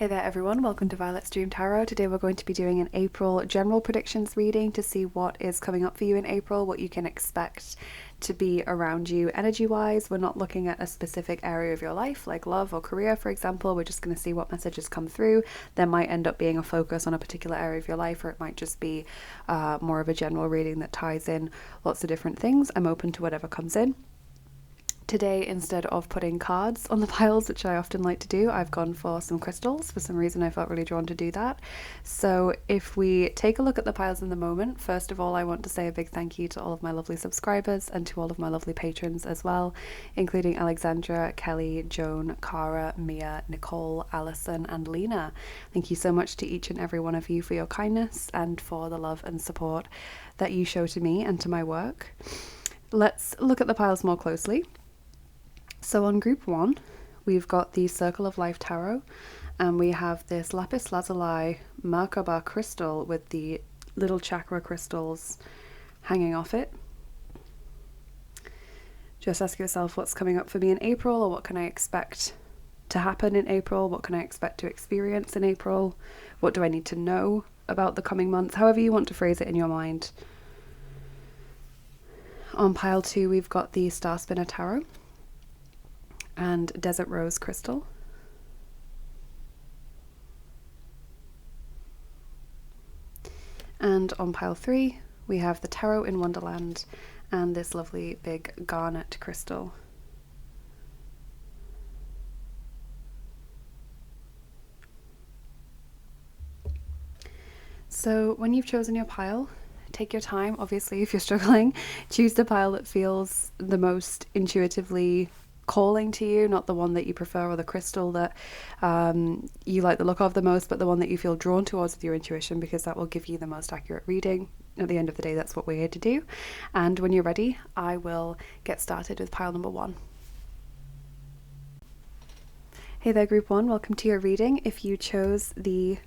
Hey there everyone, welcome to Violet's Dream Tarot. Today we're going to be doing an April general predictions reading to see what is coming up for you in April, what you can expect to be around you energy-wise. We're not looking at a specific area of your life like love or career, for example. We're just going to see what messages come through. There might end up being a focus on a particular area of your life, or it might just be more of a general reading that ties in lots of different things. I'm open to whatever comes in. Today, instead of putting cards on the piles, which I often like to do, I've gone for some crystals. For some reason, I felt really drawn to do that. So if we take a look at the piles in the moment, first of all, I want to say a big thank you to all of my lovely subscribers and to all of my lovely patrons as well, including Alexandra, Kelly, Joan, Cara, Mia, Nicole, Alison, and Lena. Thank you so much to each and every one of you for your kindness and for the love and support that you show to me and to my work. Let's look at the piles more closely. So on group 1, we've got the Circle of Life Tarot, and we have this Lapis Lazuli Merkaba crystal with the little chakra crystals hanging off it. Just ask yourself what's coming up for me in April, or what can I expect to happen in April? What can I expect to experience in April? What do I need to know about the coming months? However you want to phrase it in your mind. On pile 2, we've got the Star Spinner Tarot and Desert Rose Crystal. And on pile 3, we have the Tarot in Wonderland and this lovely big Garnet crystal. So when you've chosen your pile, take your time. Obviously, if you're struggling, choose the pile that feels the most intuitively calling to you, not the one that you prefer or the crystal that you like the look of the most, but the one that you feel drawn towards with your intuition, because that will give you the most accurate reading. At the end of the day, that's what we're here to do. And when you're ready, I will get started with pile number 1. Hey there, group 1, welcome to your reading. If you chose the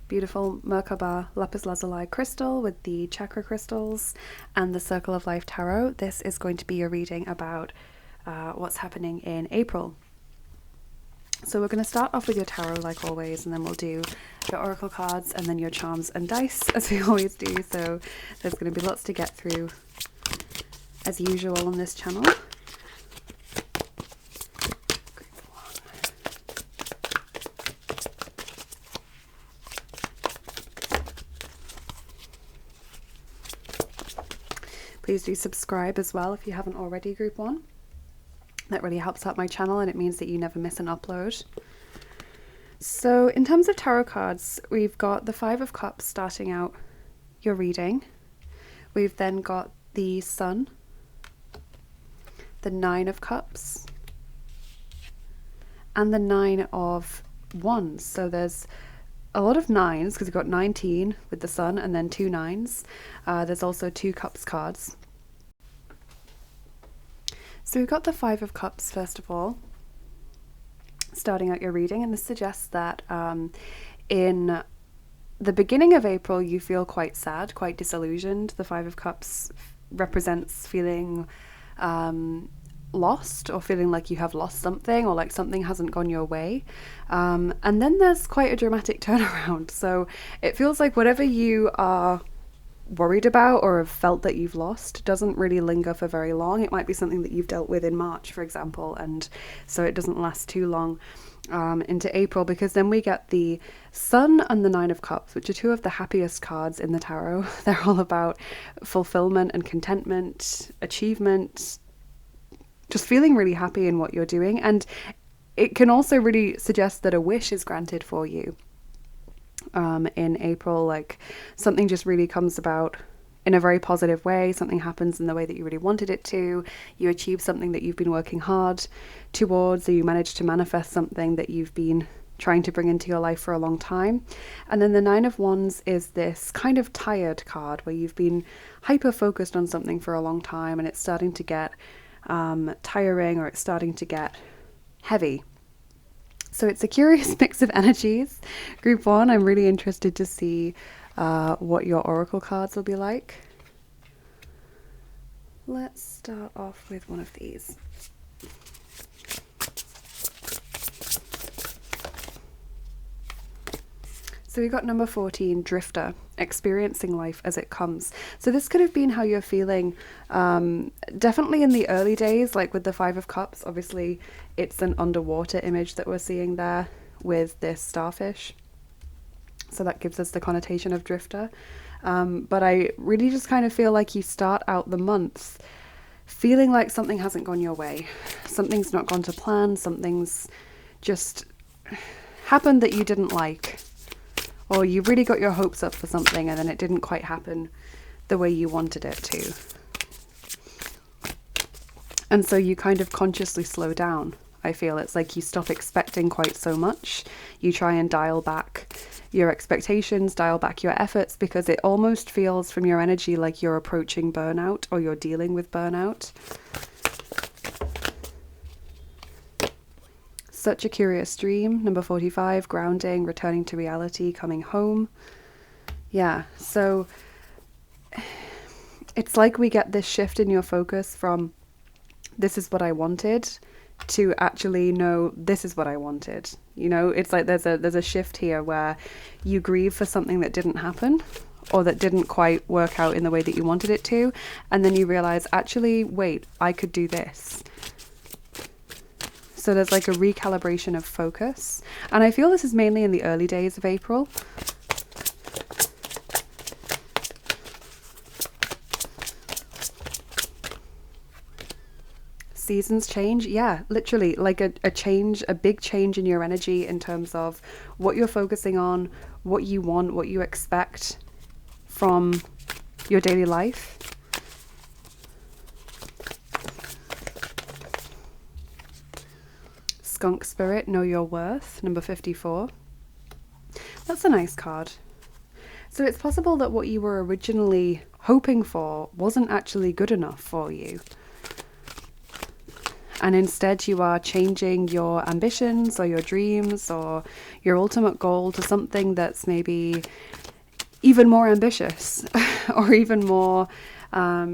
beautiful Merkaba Lapis Lazuli crystal with the chakra crystals and the Circle of Life Tarot, this is going to be a reading about what's happening in April. So we're going to start off with your tarot like always, and then we'll do your oracle cards and then your charms and dice as we always do. So there's going to be lots to get through as usual on this channel. Please do subscribe as well if you haven't already, group 1. That really helps out my channel, and it means that you never miss an upload. So in terms of tarot cards, we've got the 5 of Cups starting out your reading. We've then got the Sun, the 9 of Cups, and the 9 of Wands. So there's a lot of 9s because we've got 19 with the Sun and then 2 9s. There's also 2 Cups cards. So we've got the 5 of Cups first of all, starting out your reading, and this suggests that in the beginning of April you feel quite sad, quite disillusioned. The 5 of Cups represents feeling lost, or feeling like you have lost something, or like something hasn't gone your way. And then there's quite a dramatic turnaround. So it feels like whatever you are worried about or have felt that you've lost doesn't really linger for very long. It might be something that you've dealt with in March, for example, and so it doesn't last too long into April, because then we get the Sun and the 9 of Cups, which are 2 of the happiest cards in the tarot. They're all about fulfillment and contentment, achievement, just feeling really happy in what you're doing. And it can also really suggest that a wish is granted for you in April, like something just really comes about in a very positive way. Something happens in the way that you really wanted it to. You achieve something that you've been working hard towards, or you manage to manifest something that you've been trying to bring into your life for a long time. And then the 9 of Wands is this kind of tired card where you've been hyper focused on something for a long time and it's starting to get tiring, or it's starting to get heavy. So it's a curious mix of energies. Group 1, I'm really interested to see what your oracle cards will be like. Let's start off with one of these. So we got number 14, drifter, experiencing life as it comes. So this could have been how you're feeling, definitely in the early days, like with the Five of Cups. Obviously, it's an underwater image that we're seeing there with this starfish. So that gives us the connotation of drifter. But I really just kind of feel like you start out the month feeling like something hasn't gone your way. Something's not gone to plan. Something's just happened that you didn't like. Or you really got your hopes up for something and then it didn't quite happen the way you wanted it to. And so you kind of consciously slow down. I feel it's like you stop expecting quite so much. You try and dial back your expectations, dial back your efforts, because it almost feels from your energy like you're approaching burnout or you're dealing with burnout. Such a curious dream. Number 45, grounding, returning to reality, coming home. Yeah, so it's like we get this shift in your focus from this is what I wanted to actually no, this is what I wanted. You know, it's like there's a shift here where you grieve for something that didn't happen or that didn't quite work out in the way that you wanted it to, and then you realize, actually, wait, I could do this. So there's like a recalibration of focus. And I feel this is mainly in the early days of April. Seasons change. Yeah, literally like a change, a big change in your energy in terms of what you're focusing on, what you want, what you expect from your daily life. Skunk Spirit, Know Your Worth, number 54. That's a nice card. So it's possible that what you were originally hoping for wasn't actually good enough for you. And instead you are changing your ambitions or your dreams or your ultimate goal to something that's maybe even more ambitious or even more, I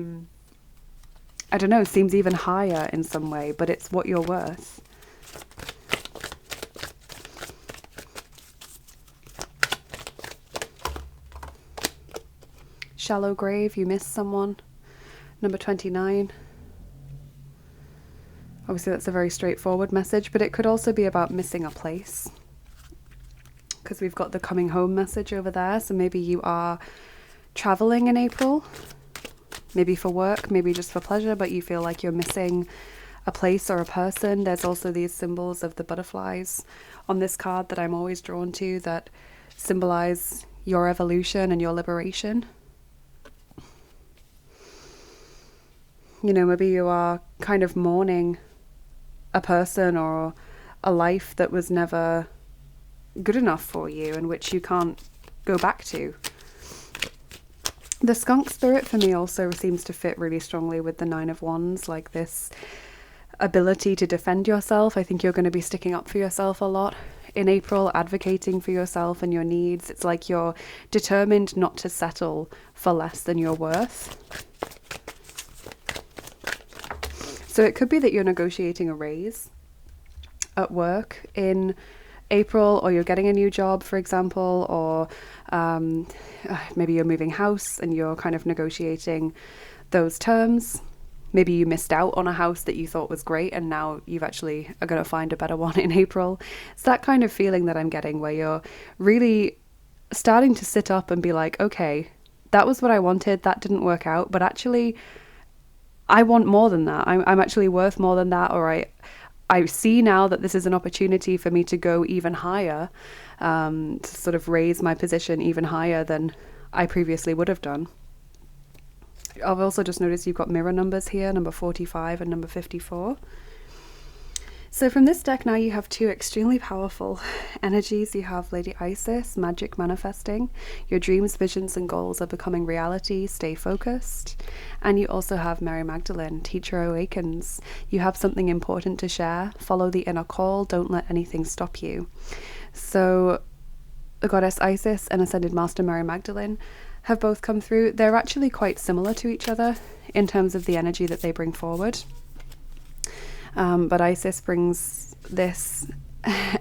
don't know, seems even higher in some way, but it's what you're worth. Shallow grave, you miss someone. Number 29. Obviously that's a very straightforward message, but it could also be about missing a place, because we've got the coming home message over there. So maybe you are traveling in April, maybe for work, maybe just for pleasure, but you feel like you're missing a place or a person. There's also these symbols of the butterflies on this card that I'm always drawn to, that symbolize your evolution and your liberation. You know, maybe you are kind of mourning a person or a life that was never good enough for you and which you can't go back to. The skunk spirit for me also seems to fit really strongly with the Nine of Wands, like this ability to defend yourself. I think you're going to be sticking up for yourself a lot in April, advocating for yourself and your needs. It's like you're determined not to settle for less than you're worth. So it could be that you're negotiating a raise at work in April, or you're getting a new job, for example, or maybe you're moving house and you're kind of negotiating those terms. Maybe you missed out on a house that you thought was great and now you've actually are going to find a better one in April. It's that kind of feeling that I'm getting, where you're really starting to sit up and be like, okay, that was what I wanted, that didn't work out, but actually I want more than that. I'm actually worth more than that, or I see now that this is an opportunity for me to go even higher, to sort of raise my position even higher than I previously would have done. I've also just noticed you've got mirror numbers here, number 45 and number 54. So from this deck now you have two extremely powerful energies. You have Lady Isis, magic manifesting. Your dreams, visions and goals are becoming reality. Stay focused. And you also have Mary Magdalene, teacher awakens. You have something important to share. Follow the inner call. Don't let anything stop you. So the goddess Isis and Ascended Master Mary Magdalene have both come through. They're actually quite similar to each other in terms of the energy that they bring forward. But Isis brings this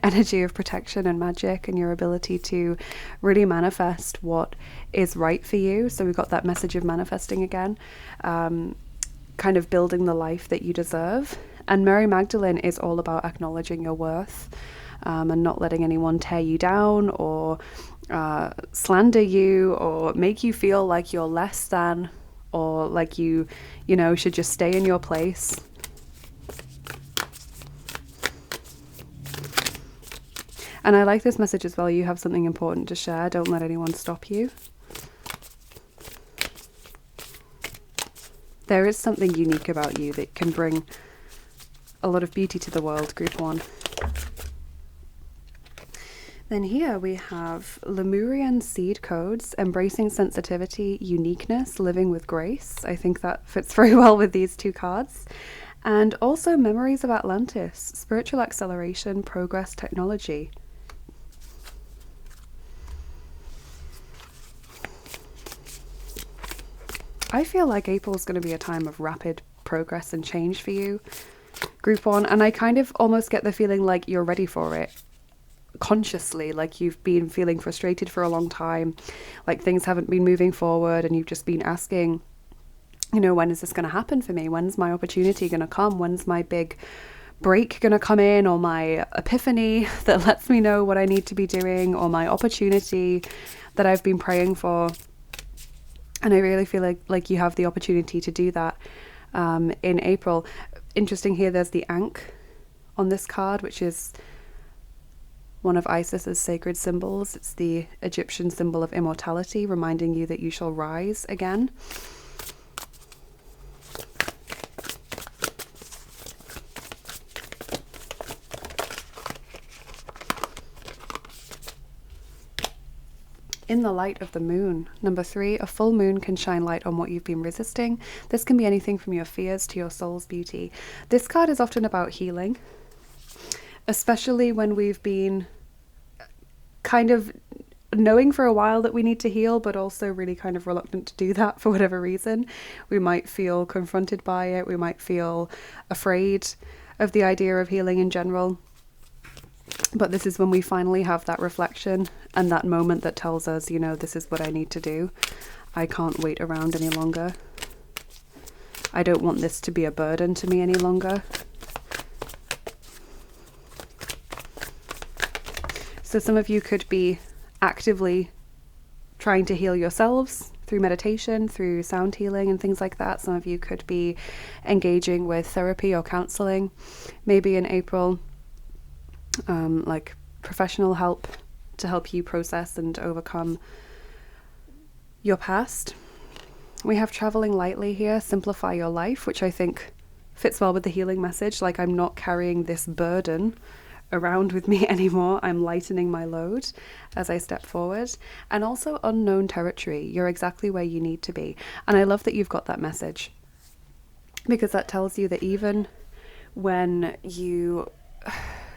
energy of protection and magic, and your ability to really manifest what is right for you. So we've got that message of manifesting again, kind of building the life that you deserve. And Mary Magdalene is all about acknowledging your worth, and not letting anyone tear you down or slander you or make you feel like you're less than, or like you know, should just stay in your place. And I like this message as well. You have something important to share. Don't let anyone stop you. There is something unique about you that can bring a lot of beauty to the world, group 1. Then here we have Lemurian seed codes, embracing sensitivity, uniqueness, living with grace. I think that fits very well with these 2 cards. And also memories of Atlantis, spiritual acceleration, progress, technology. I feel like April's going to be a time of rapid progress and change for you, group 1. And I kind of almost get the feeling like you're ready for it. Consciously, like you've been feeling frustrated for a long time, like things haven't been moving forward, and you've just been asking, you know, when is this going to happen for me? When's my opportunity going to come? When's my big break going to come in, or my epiphany that lets me know what I need to be doing, or my opportunity that I've been praying for? And I really feel like you have the opportunity to do that in April. Interesting here, there's the Ankh on this card, which is one of Isis's sacred symbols. It's the Egyptian symbol of immortality, reminding you that you shall rise again. In the light of the moon. Number 3, a full moon can shine light on what you've been resisting. This can be anything from your fears to your soul's beauty. This card is often about healing, especially when we've been kind of knowing for a while that we need to heal, but also really kind of reluctant to do that for whatever reason. We might feel confronted by it. We might feel afraid of the idea of healing in general. But this is when we finally have that reflection and that moment that tells us, you know, this is what I need to do. I can't wait around any longer. I don't want this to be a burden to me any longer. So some of you could be actively trying to heal yourselves through meditation, through sound healing and things like that. Some of you could be engaging with therapy or counseling, maybe in April, like professional help to help you process and overcome your past. We have traveling lightly here, simplify your life, which I think fits well with the healing message. Like, I'm not carrying this burden around with me anymore. I'm lightening my load as I step forward. And also unknown territory. You're exactly where you need to be. And I love that you've got that message, because that tells you that even when you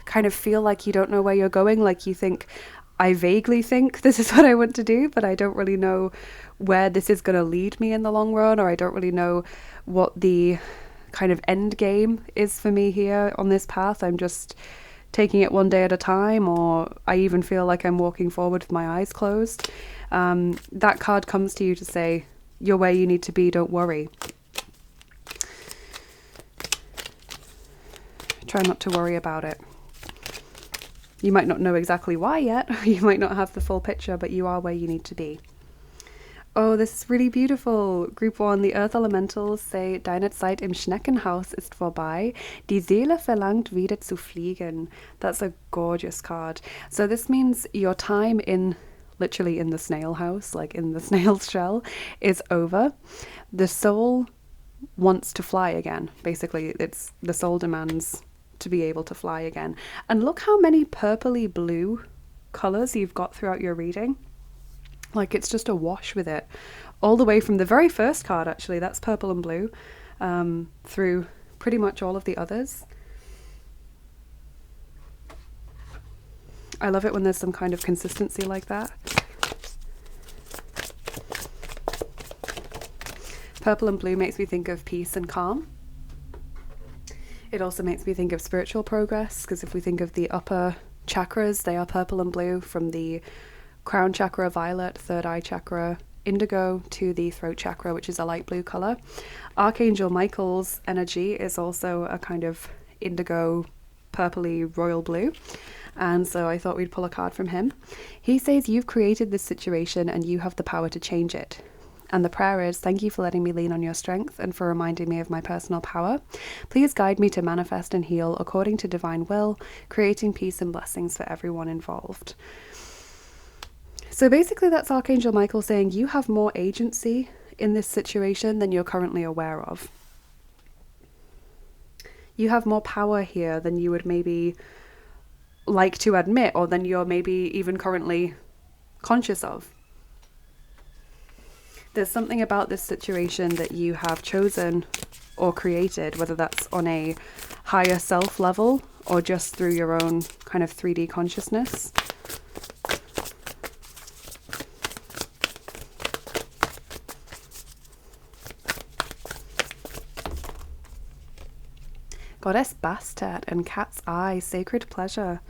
kind of feel like you don't know where you're going, like you think, I vaguely think this is what I want to do, but I don't really know where this is going to lead me in the long run, or I don't really know what the kind of end game is for me here on this path. I'm just taking it one day at a time, or I even feel like I'm walking forward with my eyes closed. That card comes to you to say, you're where you need to be, don't worry. Try not to worry about it. You might not know exactly why yet, you might not have the full picture, but you are where you need to be. Oh, this is really beautiful. Group 1, the Earth Elementals say, Deine Zeit im Schneckenhaus ist vorbei. Die Seele verlangt wieder zu fliegen. That's a gorgeous card. So this means your time in, literally in the snail house, like in the snail's shell, is over. The soul wants to fly again. Basically, it's the soul demands to be able to fly again. And look how many purpley blue colors you've got throughout your reading. Like, it's just a wash with it, all the way from the very first card, actually, that's purple and blue, through pretty much all of the others. I love it when there's some kind of consistency like that. Purple and blue makes me think of peace and calm. It also makes me think of spiritual progress, because if we think of the upper chakras, they are purple and blue, from the crown chakra violet, third eye chakra indigo, to the throat chakra, which is a light blue color. Archangel Michael's energy is also a kind of indigo, purpley royal blue. And so I thought we'd pull a card from him. He says, you've created this situation and you have the power to change it. And the prayer is, thank you for letting me lean on your strength and for reminding me of my personal power. Please guide me to manifest and heal according to divine will, creating peace and blessings for everyone involved. So basically that's Archangel Michael saying you have more agency in this situation than you're currently aware of. You have more power here than you would maybe like to admit, or than you're maybe even currently conscious of. There's something about this situation that you have chosen or created, whether that's on a higher self level or just through your own kind of 3D consciousness. Goddess Bastet and Cat's Eye, Sacred Pleasure.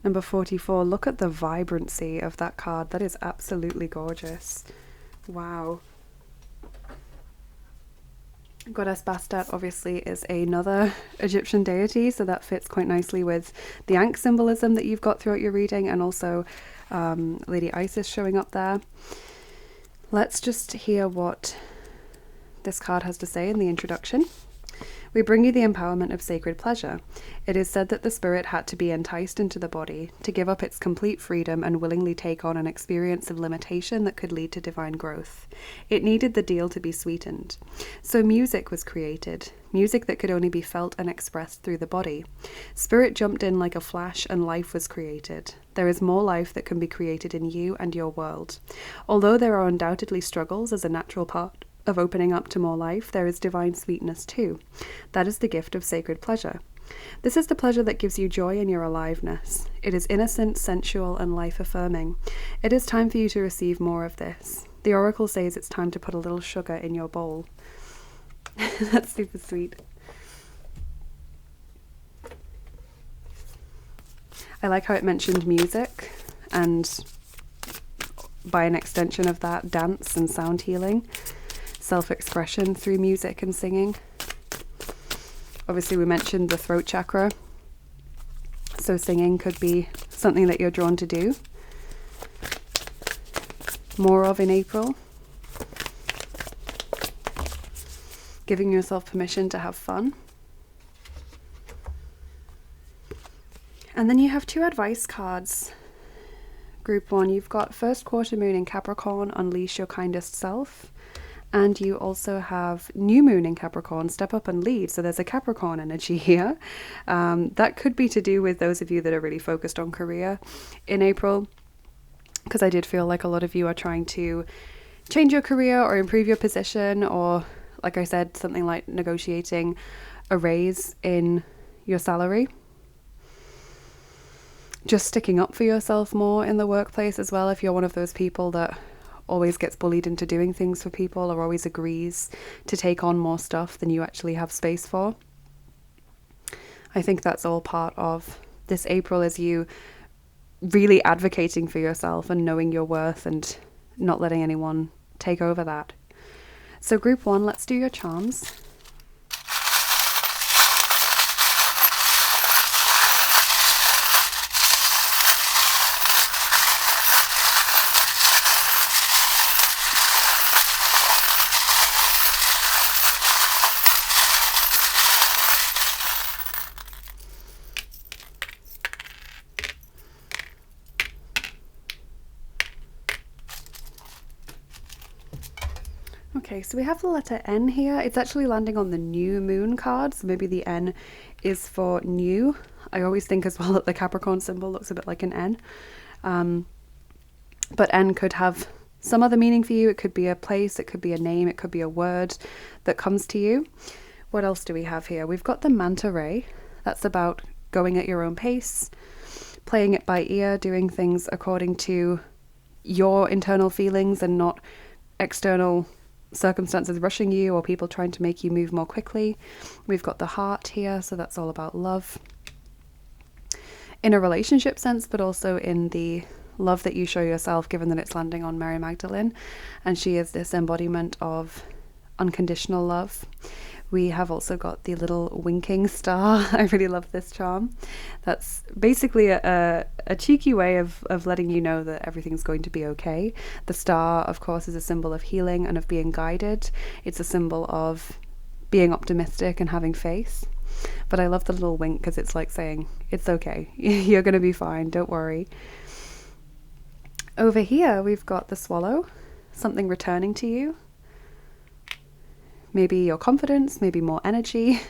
Number 44. Look at the vibrancy of that card. That is absolutely gorgeous. Wow. Goddess Bastet obviously is another Egyptian deity, so that fits quite nicely with the Ankh symbolism that you've got throughout your reading, and also Lady Isis showing up there. Let's just hear what this card has to say in the introduction. We bring you the empowerment of sacred pleasure. It is said that the spirit had to be enticed into the body to give up its complete freedom and willingly take on an experience of limitation that could lead to divine growth. It needed the deal to be sweetened. So music was created, music that could only be felt and expressed through the body. Spirit jumped in like a flash and life was created. There is more life that can be created in you and your world. Although there are undoubtedly struggles as a natural part of opening up to more life, there is divine sweetness too. That is the gift of sacred pleasure. This is the pleasure that gives you joy in your aliveness. It is innocent, sensual, and life-affirming. It is time for you to receive more of this. The oracle says it's time to put a little sugar in your bowl. That's super sweet. I like how it mentioned music, and by an extension of that, dance and sound healing. Self-expression through music and singing. Obviously we mentioned the throat chakra, so singing could be something that you're drawn to do more of in April. Giving yourself permission to have fun. And then you have two advice cards. Group 1, you've got first quarter moon in Capricorn, unleash your kindest self. And you also have new moon in Capricorn, step up and lead. So there's a Capricorn energy here. That could be to do with those of you that are really focused on career in April, because I did feel like a lot of you are trying to change your career or improve your position, or like I said, something like negotiating a raise in your salary. Just sticking up for yourself more in the workplace as well, if you're one of those people that always gets bullied into doing things for people, or always agrees to take on more stuff than you actually have space for. I think that's all part of this April, is you really advocating for yourself and knowing your worth and not letting anyone take over that. So group 1, let's do your charms. Okay, so we have the letter N here. It's actually landing on the new moon card, so maybe the N is for new. I always think as well that the Capricorn symbol looks a bit like an N. But N could have some other meaning for you. It could be a place, it could be a name, it could be a word that comes to you. What else do we have here? We've got the manta ray. That's about going at your own pace, playing it by ear, doing things according to your internal feelings and not external circumstances rushing you or people trying to make you move more quickly. We've got the heart here, so that's all about love in a relationship sense, but also in the love that you show yourself, given that it's landing on Mary Magdalene, and she is this embodiment of unconditional love. We have also got the little winking star. I really love this charm. That's basically a cheeky way of letting you know that everything's going to be okay. The star, of course, is a symbol of healing and of being guided. It's a symbol of being optimistic and having faith. But I love the little wink because it's like saying, it's okay. You're going to be fine. Don't worry. Over here, we've got the swallow, something returning to you. Maybe your confidence, maybe more energy.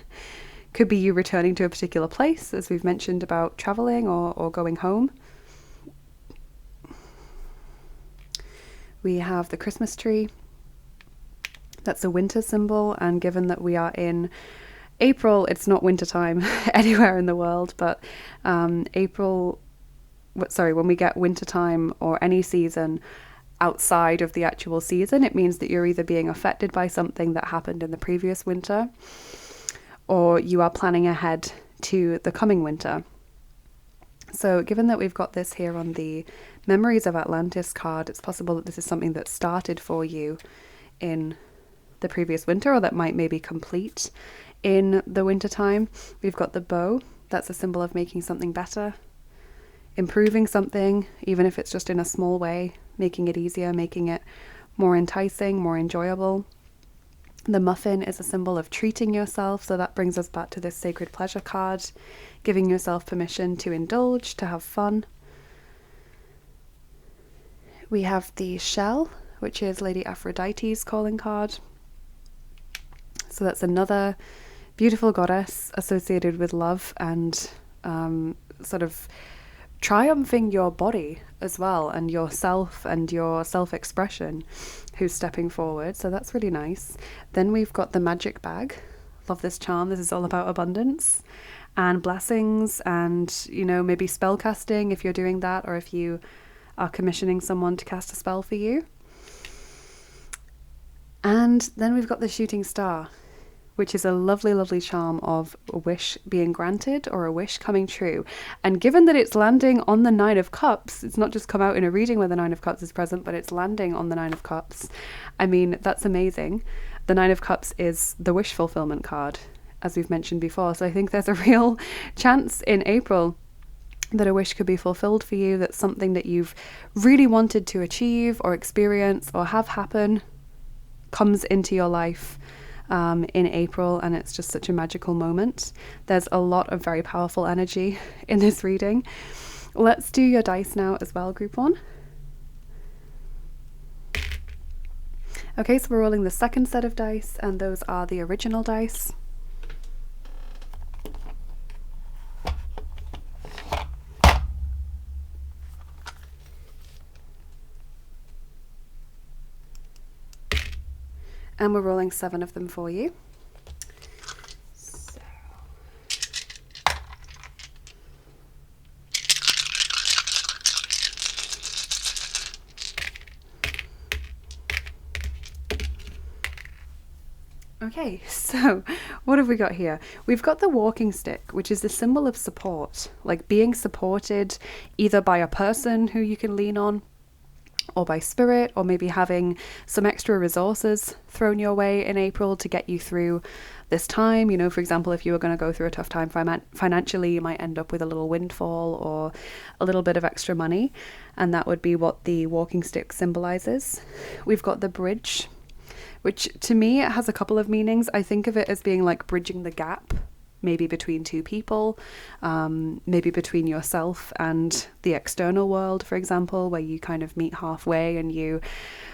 Could be you returning to a particular place, as we've mentioned about traveling or going home. We have the Christmas tree. That's a winter symbol, and given that we are in April, it's not winter time anywhere in the world, but when we get winter time or any season outside of the actual season, it means that you're either being affected by something that happened in the previous winter, or you are planning ahead to the coming winter. So given that we've got this here on the Memories of Atlantis card, it's possible that this is something that started for you in the previous winter, or that might maybe complete in the winter time. We've got the bow. That's a symbol of making something better, improving something, even if it's just in a small way, making it easier, making it more enticing, more enjoyable. The muffin is a symbol of treating yourself, so that brings us back to this sacred pleasure card, giving yourself permission to indulge, to have fun. We have the shell, which is Lady Aphrodite's calling card. So that's another beautiful goddess associated with love and sort of triumphing your body as well, and yourself and your self-expression, who's stepping forward. So that's really nice. Then we've got the magic bag. Love this charm. This is all about abundance and blessings, and maybe spell casting if you're doing that, or if you are commissioning someone to cast a spell for you. And then we've got the shooting star, which is a lovely, lovely charm of a wish being granted or a wish coming true. And given that it's landing on the Nine of Cups, it's not just come out in a reading where the Nine of Cups is present, but it's landing on the Nine of Cups. I mean, that's amazing. The Nine of Cups is the wish fulfillment card, as we've mentioned before. So I think there's a real chance in April that a wish could be fulfilled for you, that something that you've really wanted to achieve or experience or have happen comes into your life in April, and it's just such a magical moment. There's a lot of very powerful energy in this reading. Let's do your dice now as well, group one. Okay, so we're rolling the second set of dice, and those are the original dice. And we're rolling 7 of them for you. So. Okay, so what have we got here? We've got the walking stick, which is the symbol of support, like being supported either by a person who you can lean on, or by spirit, or maybe having some extra resources thrown your way in April to get you through this time. For example, if you were going to go through a tough time financially, you might end up with a little windfall or a little bit of extra money, and that would be what the walking stick symbolizes. We've got the bridge, which to me, it has a couple of meanings. I think of it as being like bridging the gap, maybe between two people, maybe between yourself and the external world, for example, where you kind of meet halfway and you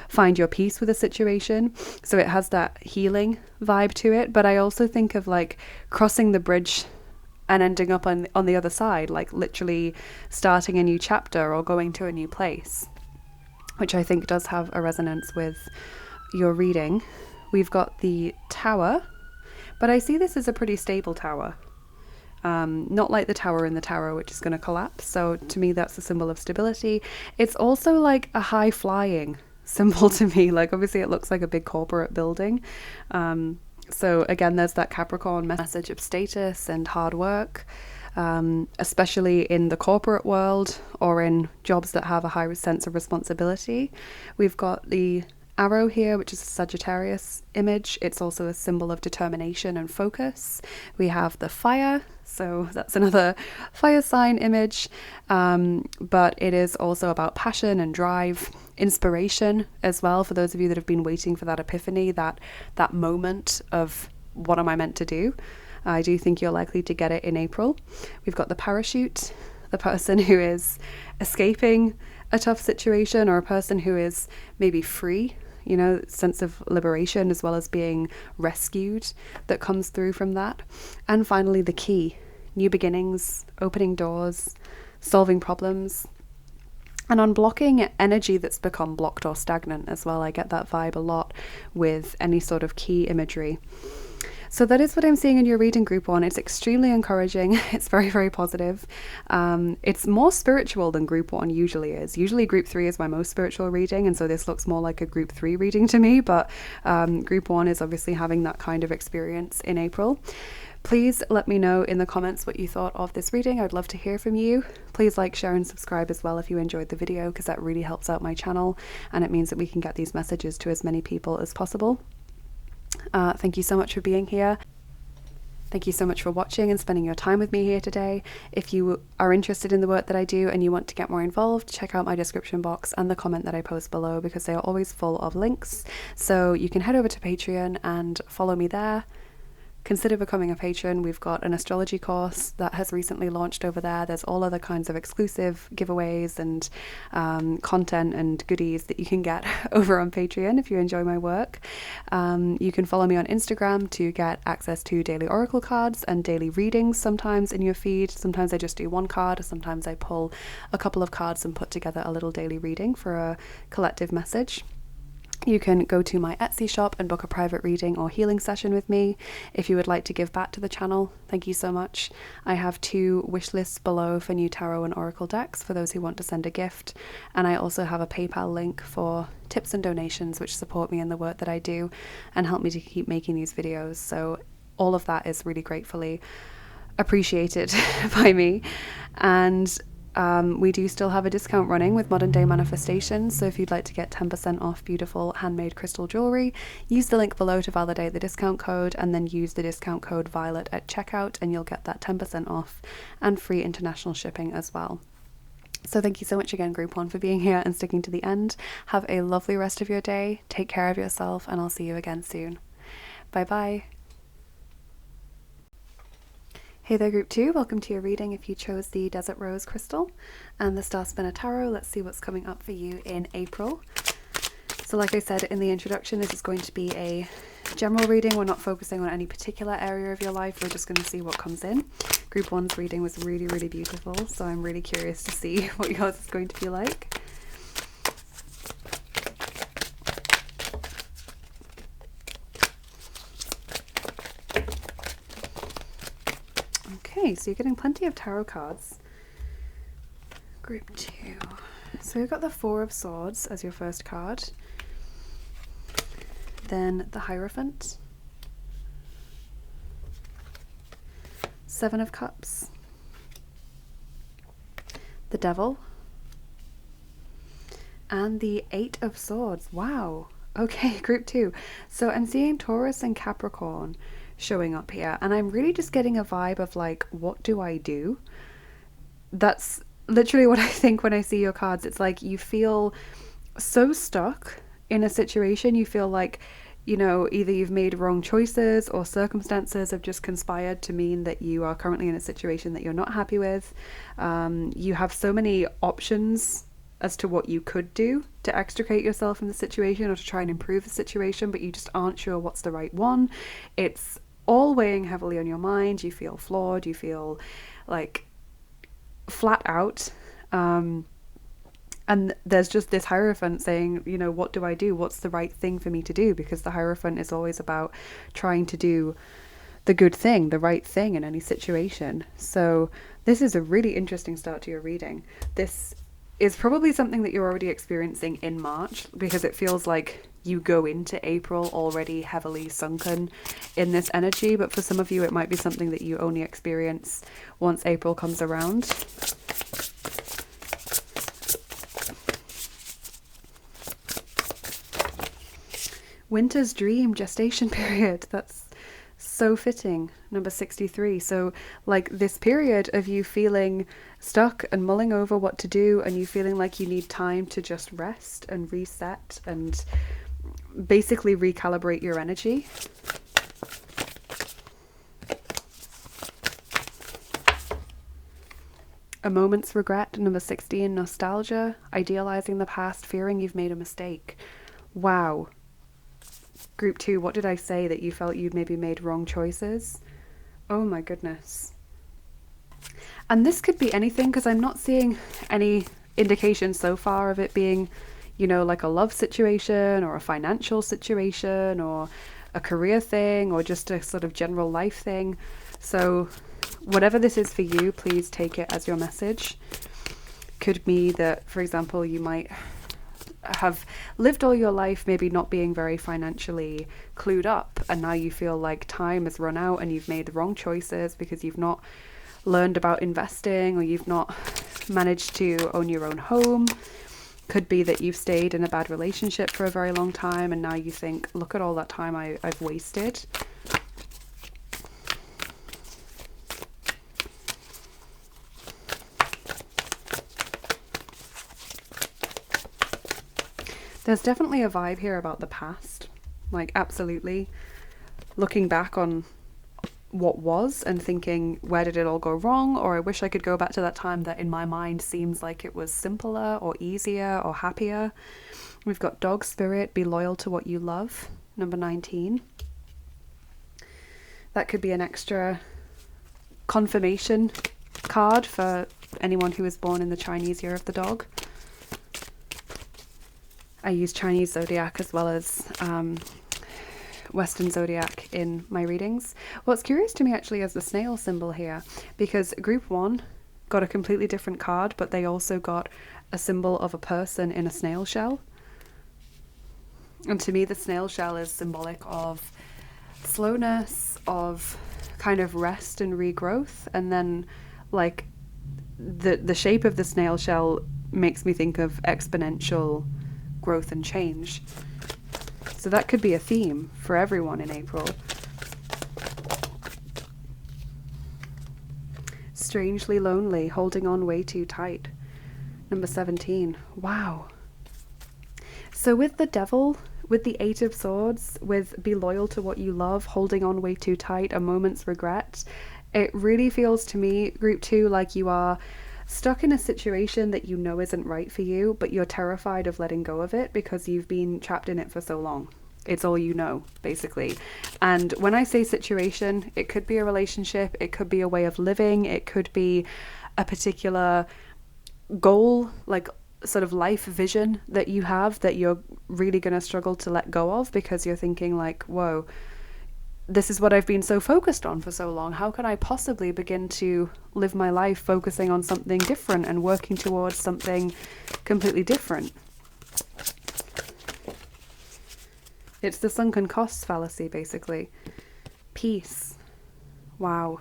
find your peace with a situation. So it has that healing vibe to it. But I also think of like crossing the bridge and ending up on the other side, like literally starting a new chapter or going to a new place, which I think does have a resonance with your reading. We've got the tower, but I see this as a pretty stable tower, not like the tower in the tower, which is going to collapse. So to me, that's a symbol of stability. It's also like a high flying symbol to me. Like, obviously it looks like a big corporate building. So again, there's that Capricorn message of status and hard work, especially in the corporate world or in jobs that have a high sense of responsibility. We've got the arrow here, which is a Sagittarius image. It's also a symbol of determination and focus. We have the fire, so that's another fire sign image, but it is also about passion and drive, inspiration as well, for those of you that have been waiting for that epiphany, that moment of what am I meant to do. I do think you're likely to get it in April. We've got the parachute, the person who is escaping a tough situation, or a person who is maybe free, you know, sense of liberation as well as being rescued that comes through from that. And finally, the key, new beginnings, opening doors, solving problems, and unblocking energy that's become blocked or stagnant as well. I get that vibe a lot with any sort of key imagery. So that is what I'm seeing in your reading, Group 1. It's extremely encouraging. It's very, very positive. It's more spiritual than Group 1 usually is. Usually Group 3 is my most spiritual reading, and so this looks more like a Group 3 reading to me, but Group 1 is obviously having that kind of experience in April. Please let me know in the comments what you thought of this reading. I'd love to hear from you. Please like, share and subscribe as well if you enjoyed the video, because that really helps out my channel and it means that we can get these messages to as many people as possible. Thank you so much for being here. Thank you so much for watching and spending your time with me here today. If you are interested in the work that I do and you want to get more involved, check out my description box and the comment that I post below, because they are always full of links. So you can head over to Patreon and follow me there. Consider becoming a patron. We've got an astrology course that has recently launched over there. There's all other kinds of exclusive giveaways and content and goodies that you can get over on Patreon if you enjoy my work. You can follow me on Instagram to get access to daily oracle cards and daily readings sometimes in your feed. Sometimes I just do one card, sometimes I pull a couple of cards and put together a little daily reading for a collective message. You can go to my Etsy shop and book a private reading or healing session with me if you would like to give back to the channel. Thank you so much. I have 2 wish lists below for new tarot and oracle decks for those who want to send a gift, and I also have a PayPal link for tips and donations which support me in the work that I do and help me to keep making these videos. So all of that is really gratefully appreciated by me. And we do still have a discount running with Modern Day Manifestations, so if you'd like to get 10% off beautiful handmade crystal jewellery, use the link below to validate the discount code and then use the discount code Violet at checkout and you'll get that 10% off and free international shipping as well. So thank you so much again, Group 1, for being here and sticking to the end. Have a lovely rest of your day, take care of yourself, and I'll see you again soon. Bye bye. Hey there, Group 2, welcome to your reading if you chose the Desert Rose Crystal and the Star Spinner Tarot. Let's see what's coming up for you in April. So like I said in the introduction, this is going to be a general reading. We're not focusing on any particular area of your life, we're just going to see what comes in. Group 1's reading was really, really beautiful, so I'm really curious to see what yours is going to be like. Okay, so you're getting plenty of tarot cards. Group 2. So we've got the 4 of Swords as your first card. Then the Hierophant. 7 of Cups. The Devil. And the 8 of Swords. Wow. Okay, Group 2. So I'm seeing Taurus and Capricorn showing up here, and I'm really just getting a vibe of like, what do I do? That's literally what I think when I see your cards. It's like you feel so stuck in a situation. You feel like, you know, either you've made wrong choices or circumstances have just conspired to mean that you are currently in a situation that you're not happy with. You have so many options as to what you could do to extricate yourself from the situation or to try and improve the situation, but you just aren't sure what's the right one. It's all weighing heavily on your mind. You feel flawed, you feel like flat out, and there's just this Hierophant saying, you know, what do I do? What's the right thing for me to do? Because the Hierophant is always about trying to do the good thing, the right thing in any situation. So this is a really interesting start to your reading. This is probably something that you're already experiencing in March, because it feels like you go into April already heavily sunken in this energy. But for some of you, it might be something that you only experience once April comes around. Winter's dream, gestation period. That's so fitting. Number 63. So like this period of you feeling stuck and mulling over what to do, and you feeling like you need time to just rest and reset and basically recalibrate your energy. A moment's regret. Number 16. Nostalgia, idealizing the past, fearing you've made a mistake. Wow. Group 2, what did I say? That you felt you'd maybe made wrong choices? Oh my goodness. And this could be anything, because I'm not seeing any indication so far of it being, you know, like a love situation or a financial situation or a career thing or just a sort of general life thing. So whatever this is for you, please take it as your message. Could be that, for example, you might have lived all your life maybe not being very financially clued up, and now you feel like time has run out and you've made the wrong choices because you've not learned about investing, or you've not managed to own your own home. Could be that you've stayed in a bad relationship for a very long time and now you think, look at all that time I've wasted. There's definitely a vibe here about the past, like absolutely looking back on what was and thinking, where did it all go wrong? Or I wish I could go back to that time that in my mind seems like it was simpler or easier or happier. We've got dog spirit, be loyal to what you love, number 19. That could be an extra confirmation card for anyone who was born in the Chinese year of the dog. I use Chinese zodiac as well as Western zodiac in my readings. What's curious to me actually is the snail symbol here, because group 1 got a completely different card, but they also got a symbol of a person in a snail shell. And to me, the snail shell is symbolic of slowness, of kind of rest and regrowth. And then like the shape of the snail shell makes me think of exponential growth and change. So that could be a theme for everyone in April. Strangely lonely, holding on way too tight. Number 17. Wow. So with the devil, with the 8 of swords, with be loyal to what you love, holding on way too tight, a moment's regret, it really feels to me, group 2, like you are stuck in a situation that you know isn't right for you, but you're terrified of letting go of it because you've been trapped in it for so long. It's all you know, basically. And when I say situation, it could be a relationship, it could be a way of living, it could be a particular goal, like sort of life vision that you have that you're really going to struggle to let go of because you're thinking like, whoa, this is what I've been so focused on for so long. How can I possibly begin to live my life focusing on something different and working towards something completely different? It's the sunken costs fallacy, basically. Peace. Wow.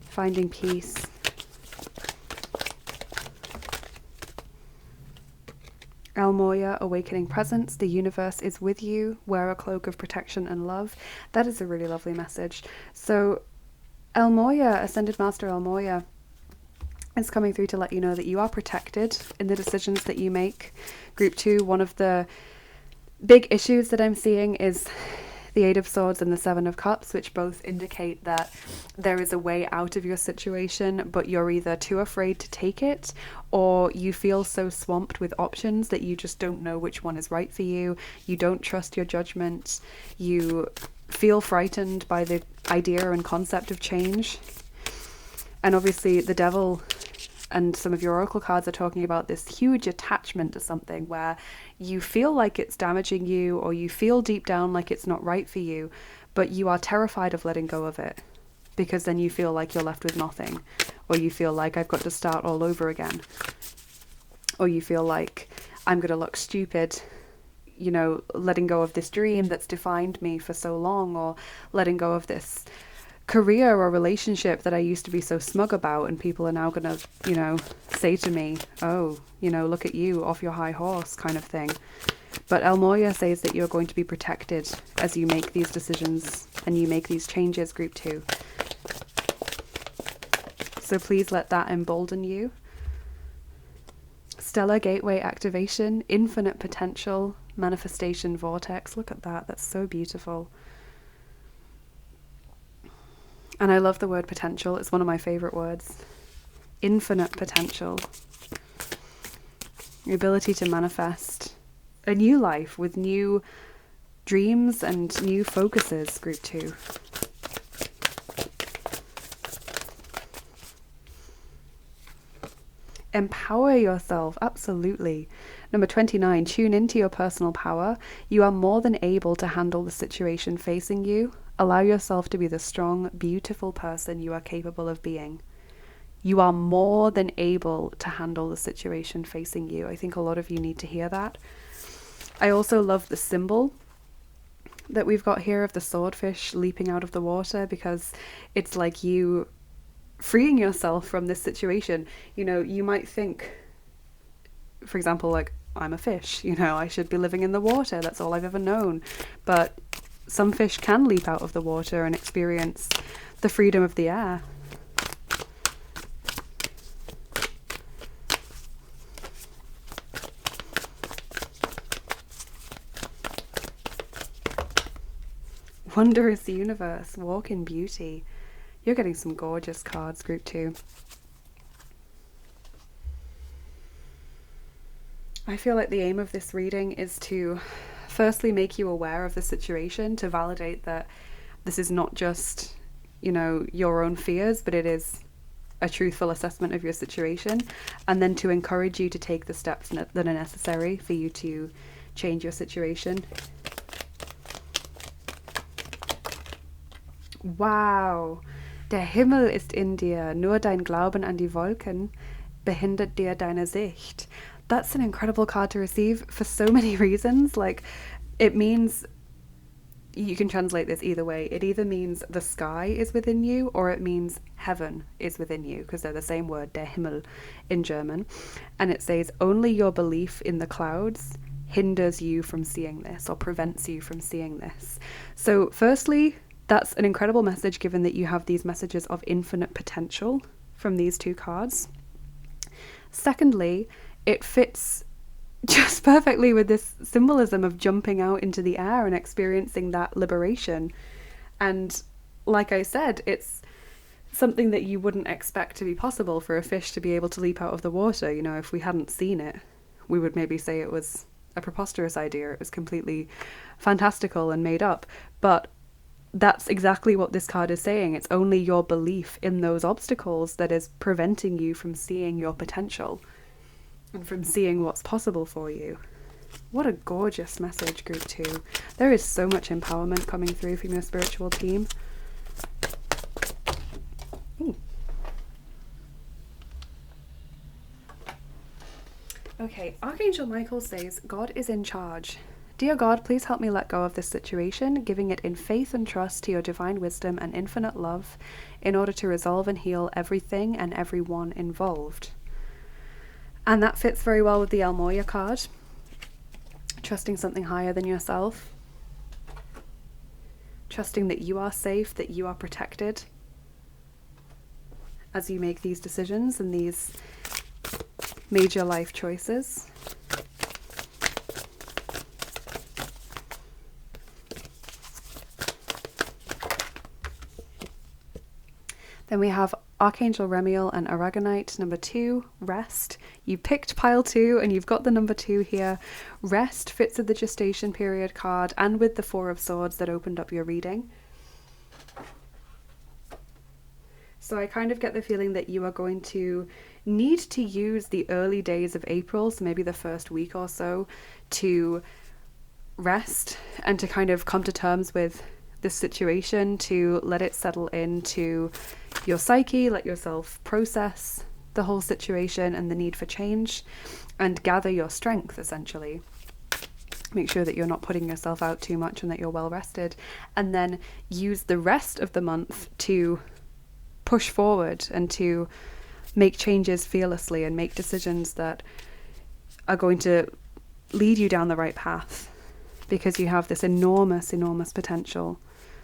Finding peace. Almoya, awakening presence, the universe is with you, wear a cloak of protection and love. That is a really lovely message. So Almoya, Ascended Master Almoya, is coming through to let you know that you are protected in the decisions that you make. Group 2, one of the big issues that I'm seeing is the 8 of Swords and the 7 of Cups, which both indicate that there is a way out of your situation, but you're either too afraid to take it, or you feel so swamped with options that you just don't know which one is right for you. You don't trust your judgment. You feel frightened by the idea and concept of change. And obviously the Devil and some of your oracle cards are talking about this huge attachment to something where you feel like it's damaging you, or you feel deep down like it's not right for you, but you are terrified of letting go of it because then you feel like you're left with nothing, or you feel like I've got to start all over again, or you feel like I'm going to look stupid, you know, letting go of this dream that's defined me for so long, or letting go of this career or relationship that I used to be so smug about, and people are now going to, you know, say to me, oh, you know, look at you, off your high horse kind of thing. But El Moya says that you're going to be protected as you make these decisions and you make these changes, group 2. So please let that embolden you. Stellar Gateway activation, infinite potential, manifestation vortex. Look at that. That's so beautiful. And I love the word potential. It's one of my favorite words. Infinite potential. The ability to manifest a new life with new dreams and new focuses, group 2. Empower yourself, absolutely. Number 29, tune into your personal power. You are more than able to handle the situation facing you. Allow yourself to be the strong, beautiful person you are capable of being. You are more than able to handle the situation facing you. I think a lot of you need to hear that. I also love the symbol that we've got here of the swordfish leaping out of the water, because it's like you freeing yourself from this situation. You know, you might think, for example, like, I'm a fish, you know, I should be living in the water, that's all I've ever known. But some fish can leap out of the water and experience the freedom of the air. Wondrous universe, walk in beauty. You're getting some gorgeous cards, group 2. I feel like the aim of this reading is to firstly make you aware of the situation, to validate that this is not just, you know, your own fears, but it is a truthful assessment of your situation, and then to encourage you to take the steps that are necessary for you to change your situation. Wow. Der Himmel ist in dir, nur dein Glauben an die Wolken behindert dir deine Sicht. That's an incredible card to receive for so many reasons. Like, it means, you can translate this either way. It either means the sky is within you, or it means heaven is within you, because they're the same word, der Himmel, in German. And it says, only your belief in the clouds hinders you from seeing this, or prevents you from seeing this. So firstly, that's an incredible message, given that you have these messages of infinite potential from these two cards. Secondly, it fits just perfectly with this symbolism of jumping out into the air and experiencing that liberation. And like I said, it's something that you wouldn't expect to be possible for a fish to be able to leap out of the water. You know, if we hadn't seen it, we would maybe say it was a preposterous idea. It was completely fantastical and made up. But that's exactly what this card is saying. It's only your belief in those obstacles that is preventing you from seeing your potential and from seeing what's possible for you. What a gorgeous message, group 2. There is so much empowerment coming through from your spiritual team. Ooh. Okay, Archangel Michael says, God is in charge. Dear God, please help me let go of this situation, giving it in faith and trust to your divine wisdom and infinite love, in order to resolve and heal everything and everyone involved. And that fits very well with the El Moya card. Trusting something higher than yourself. Trusting that you are safe, that you are protected as you make these decisions and these major life choices. Then we have Archangel Remiel and Aragonite, number 2, rest. You picked pile 2 and you've got the number 2 here. Rest fits with the gestation period card and with the 4 of Swords that opened up your reading. So I kind of get the feeling that you are going to need to use the early days of April, so maybe the first week or so, to rest and to kind of come to terms with this situation, to let it settle into your psyche, let yourself process the whole situation and the need for change, and gather your strength, essentially. Make sure that you're not putting yourself out too much and that you're well rested, and then use the rest of the month to push forward and to make changes fearlessly and make decisions that are going to lead you down the right path, because you have this enormous potential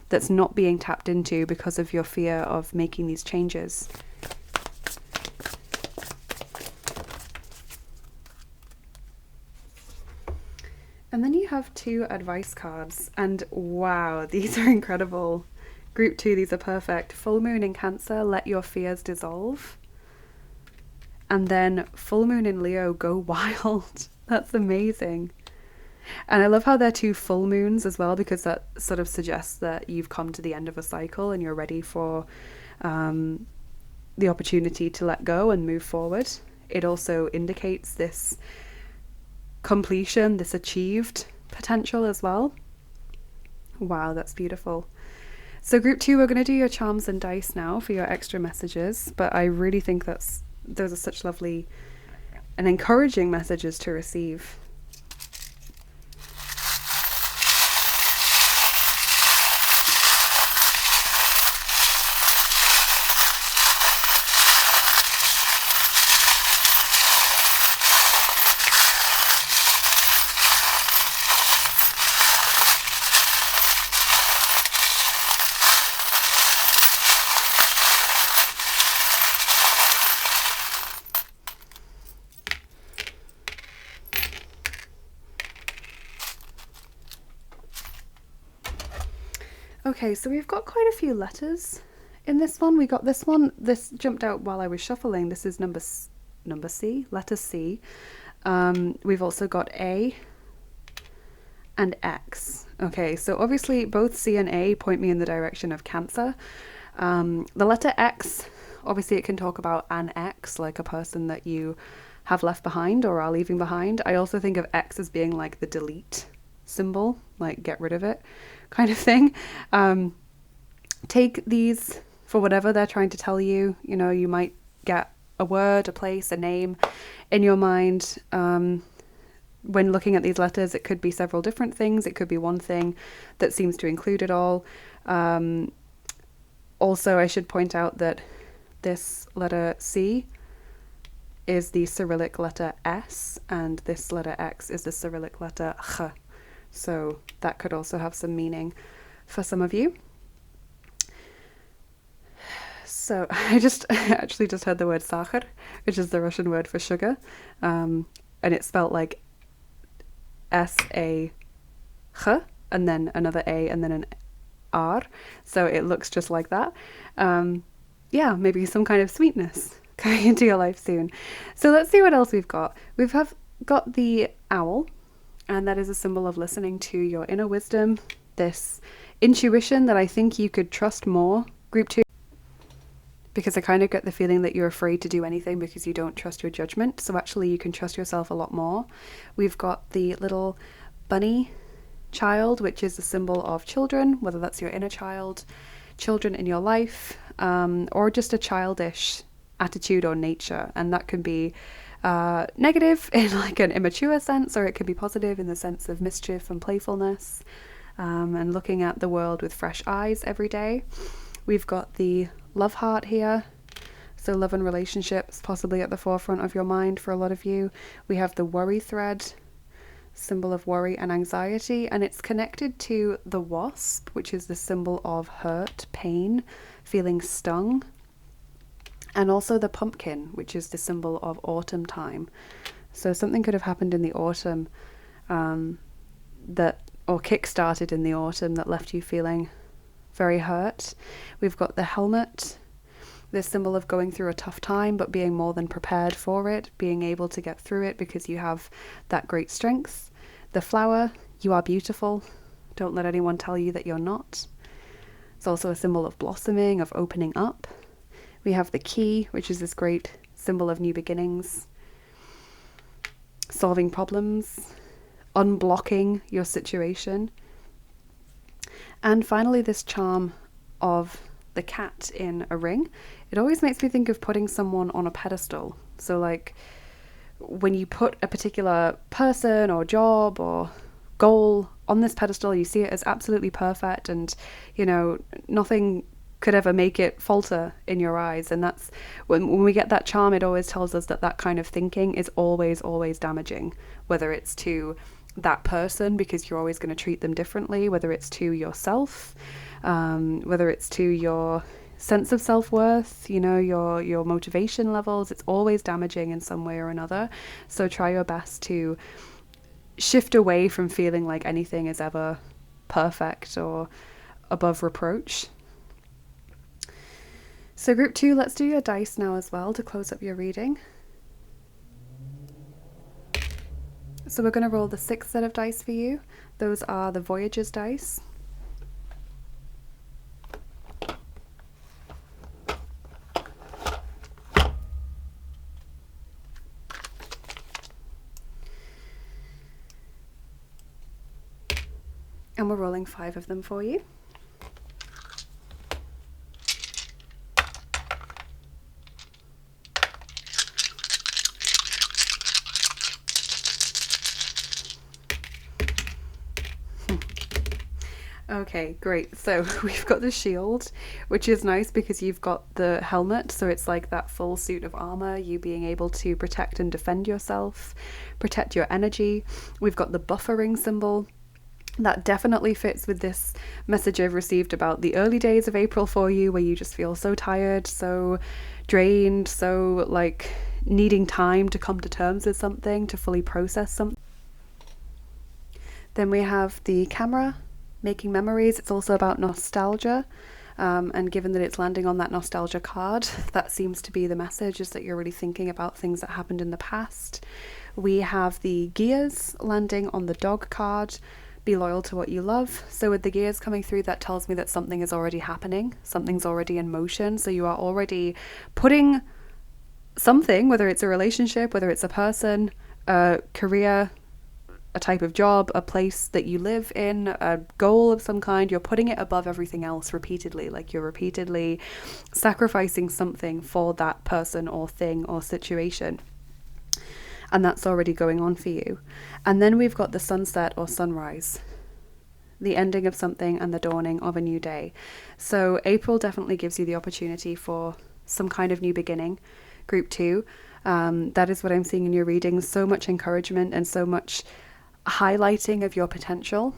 that's not being tapped into because of your fear of making these changes. And then you have 2 advice cards, and wow, these are incredible. Group 2, these are perfect. Full moon in Cancer, let your fears dissolve. And then full moon in Leo, go wild. That's amazing. And I love how they're 2 full moons as well, because that sort of suggests that you've come to the end of a cycle and you're ready for the opportunity to let go and move forward. It also indicates this completion, this achieved potential as well. Wow, that's beautiful. So group 2, we're going to do your charms and dice now for your extra messages, but I really think those are such lovely and encouraging messages to receive. Okay, so we've got quite a few letters in this one. We got this one. This jumped out while I was shuffling. This is number C, letter C. We've also got A and X. Okay, so obviously both C and A point me in the direction of Cancer. The letter X, obviously it can talk about an ex, like a person that you have left behind or are leaving behind. I also think of X as being like the delete symbol, like get rid of it kind of thing. Take these for whatever they're trying to tell you. You know, you might get a word, a place, a name in your mind. When looking at these letters, it could be several different things. It could be one thing that seems to include it all. Also, I should point out that this letter C is the Cyrillic letter S, and this letter X is the Cyrillic letter Ch. So that could also have some meaning for some of you. So I actually just heard the word sakhar, which is the Russian word for sugar. And it's spelled like S-A-Ch, and then another A, and then an R. So it looks just like that. Yeah, maybe some kind of sweetness coming into your life soon. So let's see what else we've got. We've got the owl, and that is a symbol of listening to your inner wisdom, this intuition that I think you could trust more, group 2, because I kind of get the feeling that you're afraid to do anything because you don't trust your judgment. So actually you can trust yourself a lot more. We've got the little bunny child, which is a symbol of children, whether that's your inner child, children in your life, or just a childish attitude or nature. And that can be negative in like an immature sense, or it can be positive in the sense of mischief and playfulness, and looking at the world with fresh eyes every day. We've got the love heart here, so love and relationships possibly at the forefront of your mind for a lot of you. We have the worry thread, symbol of worry and anxiety, and it's connected to the wasp, which is the symbol of hurt, pain, feeling stung. And also the pumpkin, which is the symbol of autumn time. So something could have happened in the autumn or kick-started in the autumn that left you feeling very hurt. We've got the helmet, this symbol of going through a tough time, but being more than prepared for it, being able to get through it because you have that great strength. The flower, you are beautiful. Don't let anyone tell you that you're not. It's also a symbol of blossoming, of opening up. We have the key, which is this great symbol of new beginnings, solving problems, unblocking your situation. And finally, this charm of the cat in a ring. It always makes me think of putting someone on a pedestal. So like when you put a particular person or job or goal on this pedestal, you see it as absolutely perfect, and you know, nothing could ever make it falter in your eyes. And that's when we get that charm, it always tells us that that kind of thinking is always damaging, whether it's to that person because you're always going to treat them differently, whether it's to yourself, whether it's to your sense of self-worth, you know, your motivation levels. It's always damaging in some way or another. So try your best to shift away from feeling like anything is ever perfect or above reproach. So group 2, let's do your dice now as well to close up your reading. So we're going to roll the 6th set of dice for you. Those are the Voyager's dice. And we're rolling 5 of them for you. Okay, great. So we've got the shield, which is nice because you've got the helmet. So it's like that full suit of armor, you being able to protect and defend yourself, protect your energy. We've got the buffering symbol. That definitely fits with this message I've received about the early days of April for you, where you just feel so tired, so drained, so like needing time to come to terms with something, to fully process something. Then we have the camera, making memories. It's also about nostalgia. And given that it's landing on that nostalgia card, that seems to be the message, is that you're really thinking about things that happened in the past. We have the gears landing on the dog card. Be loyal to what you love. So with the gears coming through, that tells me that something is already happening. Something's already in motion. So you are already putting something, whether it's a relationship, whether it's a person, a career, a type of job, a place that you live in, a goal of some kind, you're putting it above everything else repeatedly. Like you're repeatedly sacrificing something for that person or thing or situation. And that's already going on for you. And then we've got the sunset or sunrise, the ending of something and the dawning of a new day. So April definitely gives you the opportunity for some kind of new beginning. Group 2, that is what I'm seeing in your readings. So much encouragement and so much highlighting of your potential.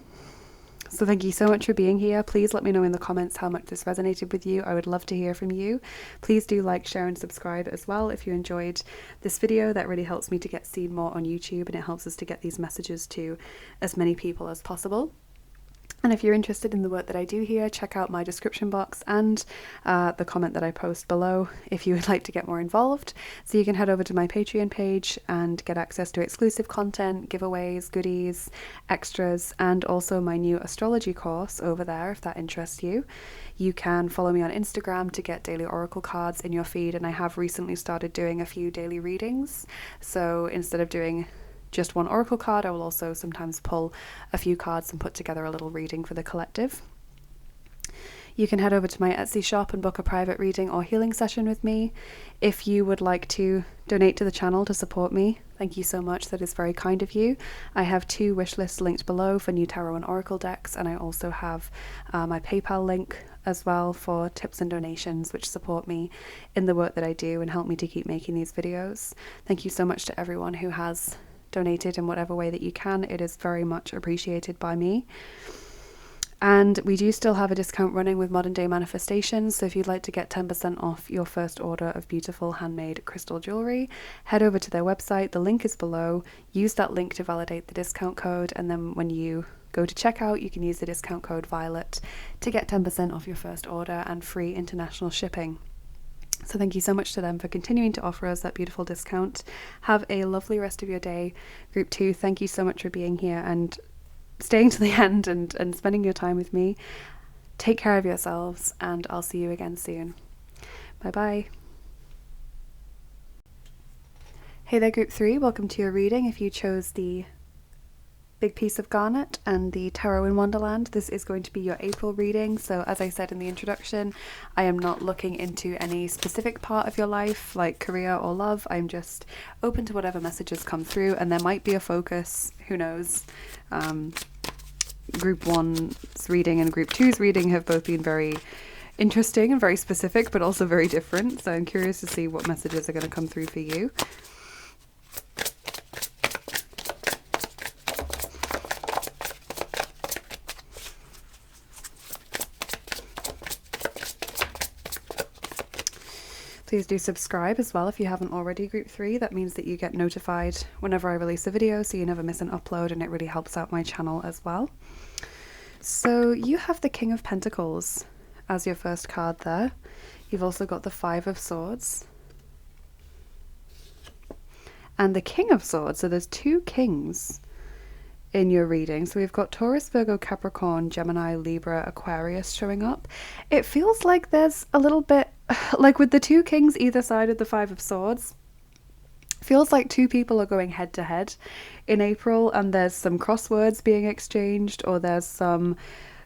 So thank you so much for being here. Please let me know in the comments how much this resonated with you. I would love to hear from you. Please do like, share and subscribe as well if you enjoyed this video. That really helps me to get seen more on YouTube, and it helps us to get these messages to as many people as possible. And if you're interested in the work that I do here, check out my description box and the comment that I post below if you would like to get more involved. So you can head over to my Patreon page and get access to exclusive content, giveaways, goodies, extras, and also my new astrology course over there if that interests you. You can follow me on Instagram to get daily oracle cards in your feed, and I have recently started doing a few daily readings. So instead of doing just one oracle card, I will also sometimes pull a few cards and put together a little reading for the collective. You can head over to my Etsy shop and book a private reading or healing session with me. If you would like to donate to the channel to support me, thank you so much. That is very kind of you. I have 2 wish lists linked below for new tarot and oracle decks, and I also have my PayPal link as well for tips and donations which support me in the work that I do and help me to keep making these videos. Thank you so much to everyone who has donated in whatever way that you can. It is very much appreciated by me. And we do still have a discount running with Modern Day Manifestations, so if you'd like to get 10% off your first order of beautiful handmade crystal jewellery, head over to their website. The link is below. Use that link to validate the discount code, and then when you go to checkout, you can use the discount code VIOLET to get 10% off your first order and free international shipping. So thank you so much to them for continuing to offer us that beautiful discount. Have a lovely rest of your day. Group 2, thank you so much for being here and staying to the end and spending your time with me. Take care of yourselves, and I'll see you again soon. Bye bye. Hey there, Group 3. Welcome to your reading. If you chose the big piece of Garnet and the Tarot in Wonderland. This is going to be your April reading. So as I said in the introduction, I am not looking into any specific part of your life, like career or love. I'm just open to whatever messages come through, and there might be a focus, who knows. Group 1's reading and Group 2's reading have both been very interesting and very specific, but also very different. So I'm curious to see what messages are going to come through for you. Please do subscribe as well if you haven't already, Group 3. That means that you get notified whenever I release a video, so you never miss an upload, and it really helps out my channel as well. So you have the King of Pentacles as your first card there. You've also got the Five of Swords and the King of Swords. So there's two kings in your reading. So we've got Taurus, Virgo, Capricorn, Gemini, Libra, Aquarius showing up. It feels like there's a little bit, like with the two kings either side of the Five of Swords, feels like two people are going head to head in April, and there's some crosswords being exchanged, or there's some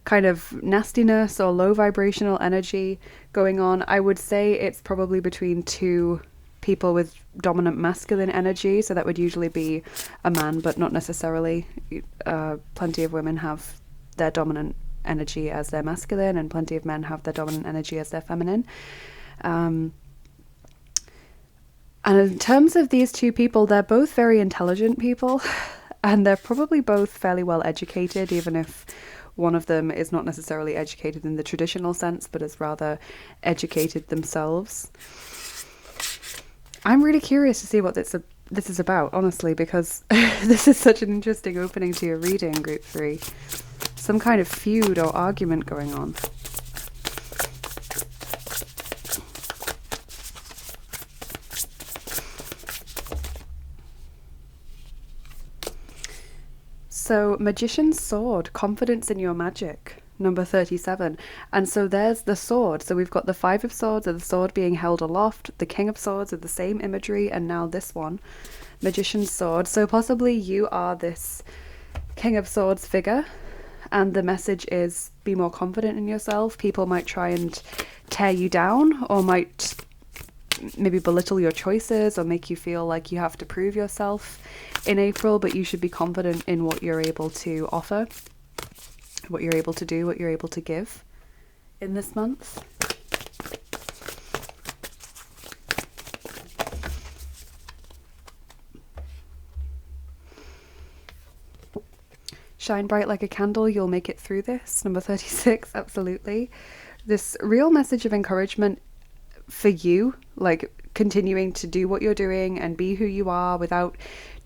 kind of nastiness or low vibrational energy going on. I would say it's probably between two people with dominant masculine energy, so that would usually be a man, but not necessarily. Plenty of women have their dominant energy as their masculine, and plenty of men have their dominant energy as their feminine. And in terms of these two people, they're both very intelligent people, and they're probably both fairly well educated, even if one of them is not necessarily educated in the traditional sense, but is rather educated themselves. I'm really curious to see what this is about, honestly, because this is such an interesting opening to your reading, Group 3. Some kind of feud or argument going on. So, Magician's Sword, confidence in your magic, number 37. And so there's the sword. So we've got the Five of Swords, or the sword being held aloft, the King of Swords with the same imagery, and now this one, Magician's Sword. So possibly you are this King of Swords figure, and the message is be more confident in yourself. People might try and tear you down, or might maybe belittle your choices, or make you feel like you have to prove yourself in April, but you should be confident in what you're able to offer, what you're able to do, what you're able to give in this month. Shine bright like a candle, you'll make it through this, number 36, absolutely. This real message of encouragement for you, like continuing to do what you're doing and be who you are without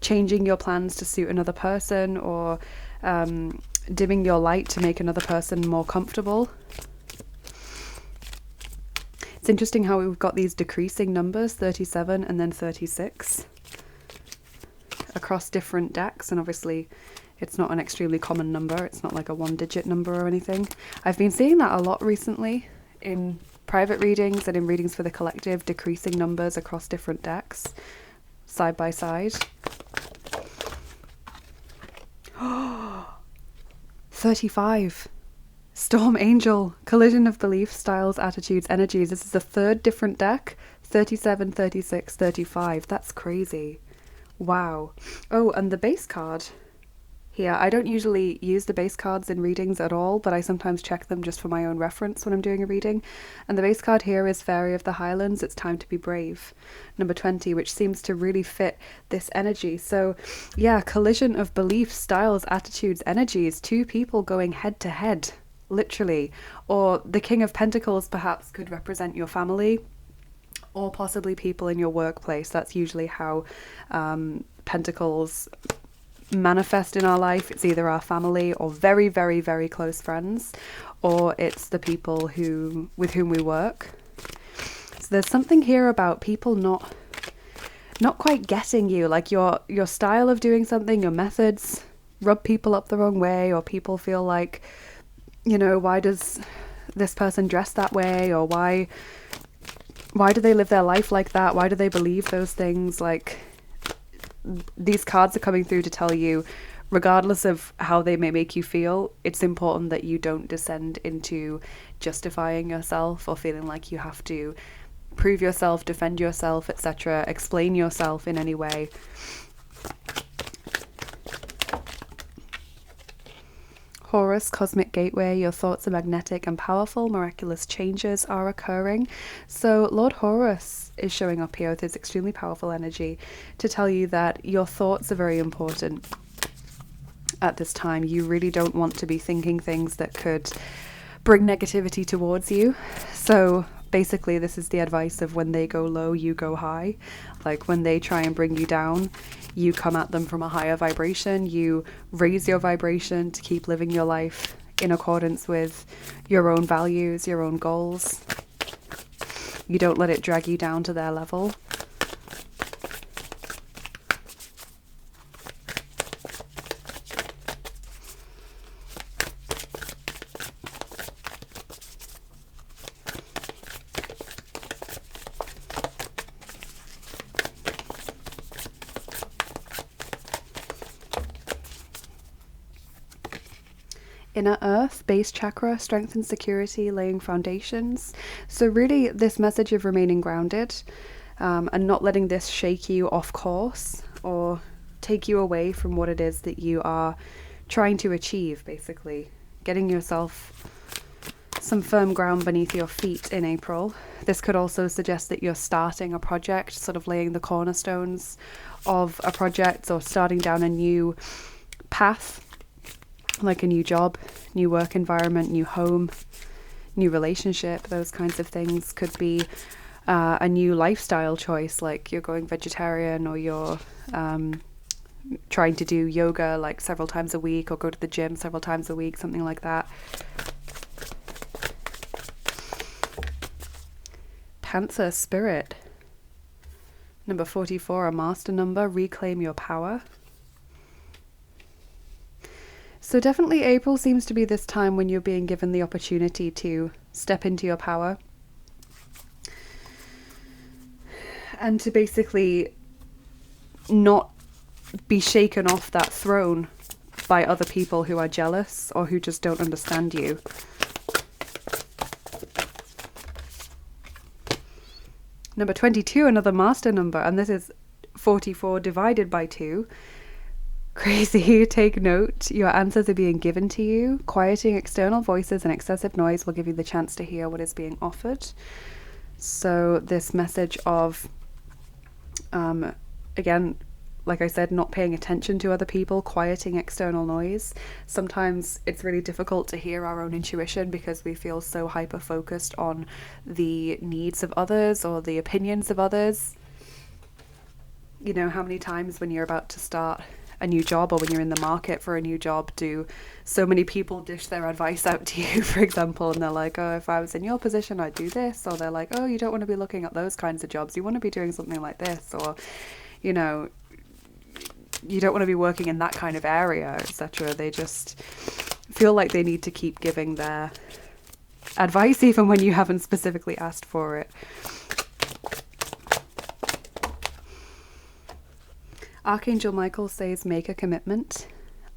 changing your plans to suit another person, or dimming your light to make another person more comfortable. It's interesting how we've got these decreasing numbers, 37 and then 36, across different decks, and obviously it's not an extremely common number. It's not like a one-digit number or anything. I've been seeing that a lot recently in private readings and in readings for the collective, decreasing numbers across different decks, side by side. 35. Storm Angel, collision of beliefs, styles, attitudes, energies. This is the third different deck. 37, 36, 35. That's crazy. Wow. Oh, and the base card here. I don't usually use the base cards in readings at all, but I sometimes check them just for my own reference when I'm doing a reading. And the base card here is Fairy of the Highlands. It's time to be brave, number 20, which seems to really fit this energy. So yeah, collision of beliefs, styles, attitudes, energies, two people going head to head, literally. Or the King of Pentacles perhaps could represent your family, or possibly people in your workplace. That's usually how Pentacles manifest in our life. It's either our family or very, very, very close friends, or it's the people with whom we work. So there's something here about people not quite getting you, like your style of doing something, your methods rub people up the wrong way, or people feel like, you know, why does this person dress that way, or why do they live their life like that, why do they believe those things? Like, these cards are coming through to tell you, regardless of how they may make you feel, it's important that you don't descend into justifying yourself or feeling like you have to prove yourself, defend yourself, etc., explain yourself in any way. Horus, cosmic gateway, your thoughts are magnetic and powerful, miraculous changes are occurring. So Lord Horus is showing up here with his extremely powerful energy to tell you that your thoughts are very important at this time. You really don't want to be thinking things that could bring negativity towards you. So basically this is the advice of when they go low, you go high. Like when they try and bring you down, you come at them from a higher vibration. You raise your vibration to keep living your life in accordance with your own values, your own goals. You don't let it drag you down to their level. Inner earth, base chakra, strength and security, laying foundations. So really this message of remaining grounded and not letting this shake you off course or take you away from what it is that you are trying to achieve, basically. Getting yourself some firm ground beneath your feet in April. This could also suggest that you're starting a project, sort of laying the cornerstones of a project or starting down a new path, like a new job, new work environment, new home, new relationship. Those kinds of things could be a new lifestyle choice, like you're going vegetarian or you're trying to do yoga like several times a week or go to the gym several times a week, something like that. Panther spirit. Number 44, a master number, reclaim your power. So definitely April seems to be this time when you're being given the opportunity to step into your power and to basically not be shaken off that throne by other people who are jealous or who just don't understand you. Number 22, another master number, and this is 44 divided by 2. Crazy. Take note. Your answers are being given to you. Quieting external voices and excessive noise will give you the chance to hear what is being offered. So this message of, again, like I said, not paying attention to other people, quieting external noise. Sometimes it's really difficult to hear our own intuition because we feel so hyper-focused on the needs of others or the opinions of others. You know, how many times when you're about to start a new job or when you're in the market for a new job do so many people dish their advice out to you, for example, and they're like, oh, if I was in your position I'd do this, or they're like, oh, you don't want to be looking at those kinds of jobs, you want to be doing something like this, or you know, you don't want to be working in that kind of area, etc. They just feel like they need to keep giving their advice even when you haven't specifically asked for it. Archangel Michael says, make a commitment.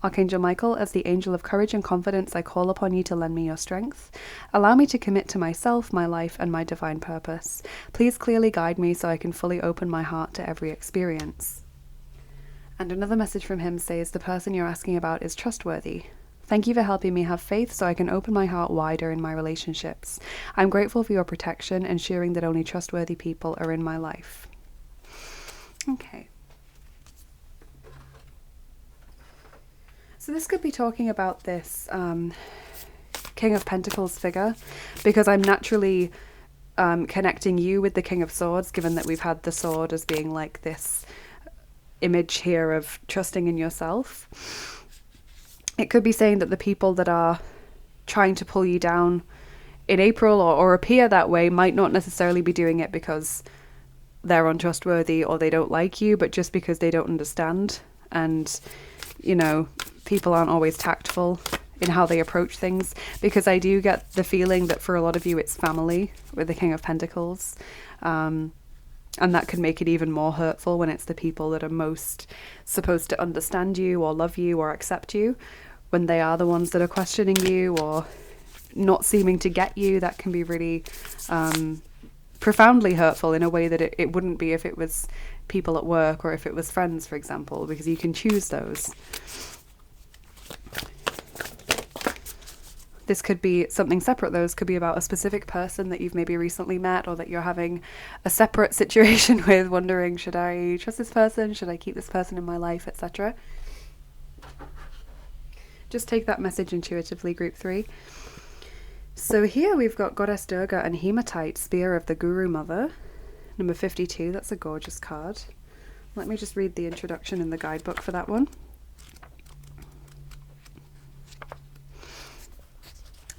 Archangel Michael, as the angel of courage and confidence, I call upon you to lend me your strength. Allow me to commit to myself, my life, and my divine purpose. Please clearly guide me so I can fully open my heart to every experience. And another message from him says, the person you're asking about is trustworthy. Thank you for helping me have faith so I can open my heart wider in my relationships. I'm grateful for your protection, ensuring that only trustworthy people are in my life. Okay. So this could be talking about this King of Pentacles figure, because I'm naturally connecting you with the King of Swords, given that we've had the sword as being like this image here of trusting in yourself. It could be saying that the people that are trying to pull you down in April or appear that way might not necessarily be doing it because they're untrustworthy or they don't like you, but just because they don't understand. And, you know, people aren't always tactful in how they approach things, because I do get the feeling that for a lot of you it's family with the King of Pentacles. And that can make it even more hurtful when it's the people that are most supposed to understand you or love you or accept you, when they are the ones that are questioning you or not seeming to get you. That can be really profoundly hurtful in a way that it wouldn't be if it was people at work or if it was friends, for example, because you can choose those. This could be something separate, though. This could be about a specific person that you've maybe recently met or that you're having a separate situation with, wondering, should I trust this person? Should I keep this person in my life, etc.? Just take that message intuitively, group 3. So here we've got Goddess Durga and Hematite, Spear of the Guru Mother, number 52. That's a gorgeous card. Let me just read the introduction in the guidebook for that one.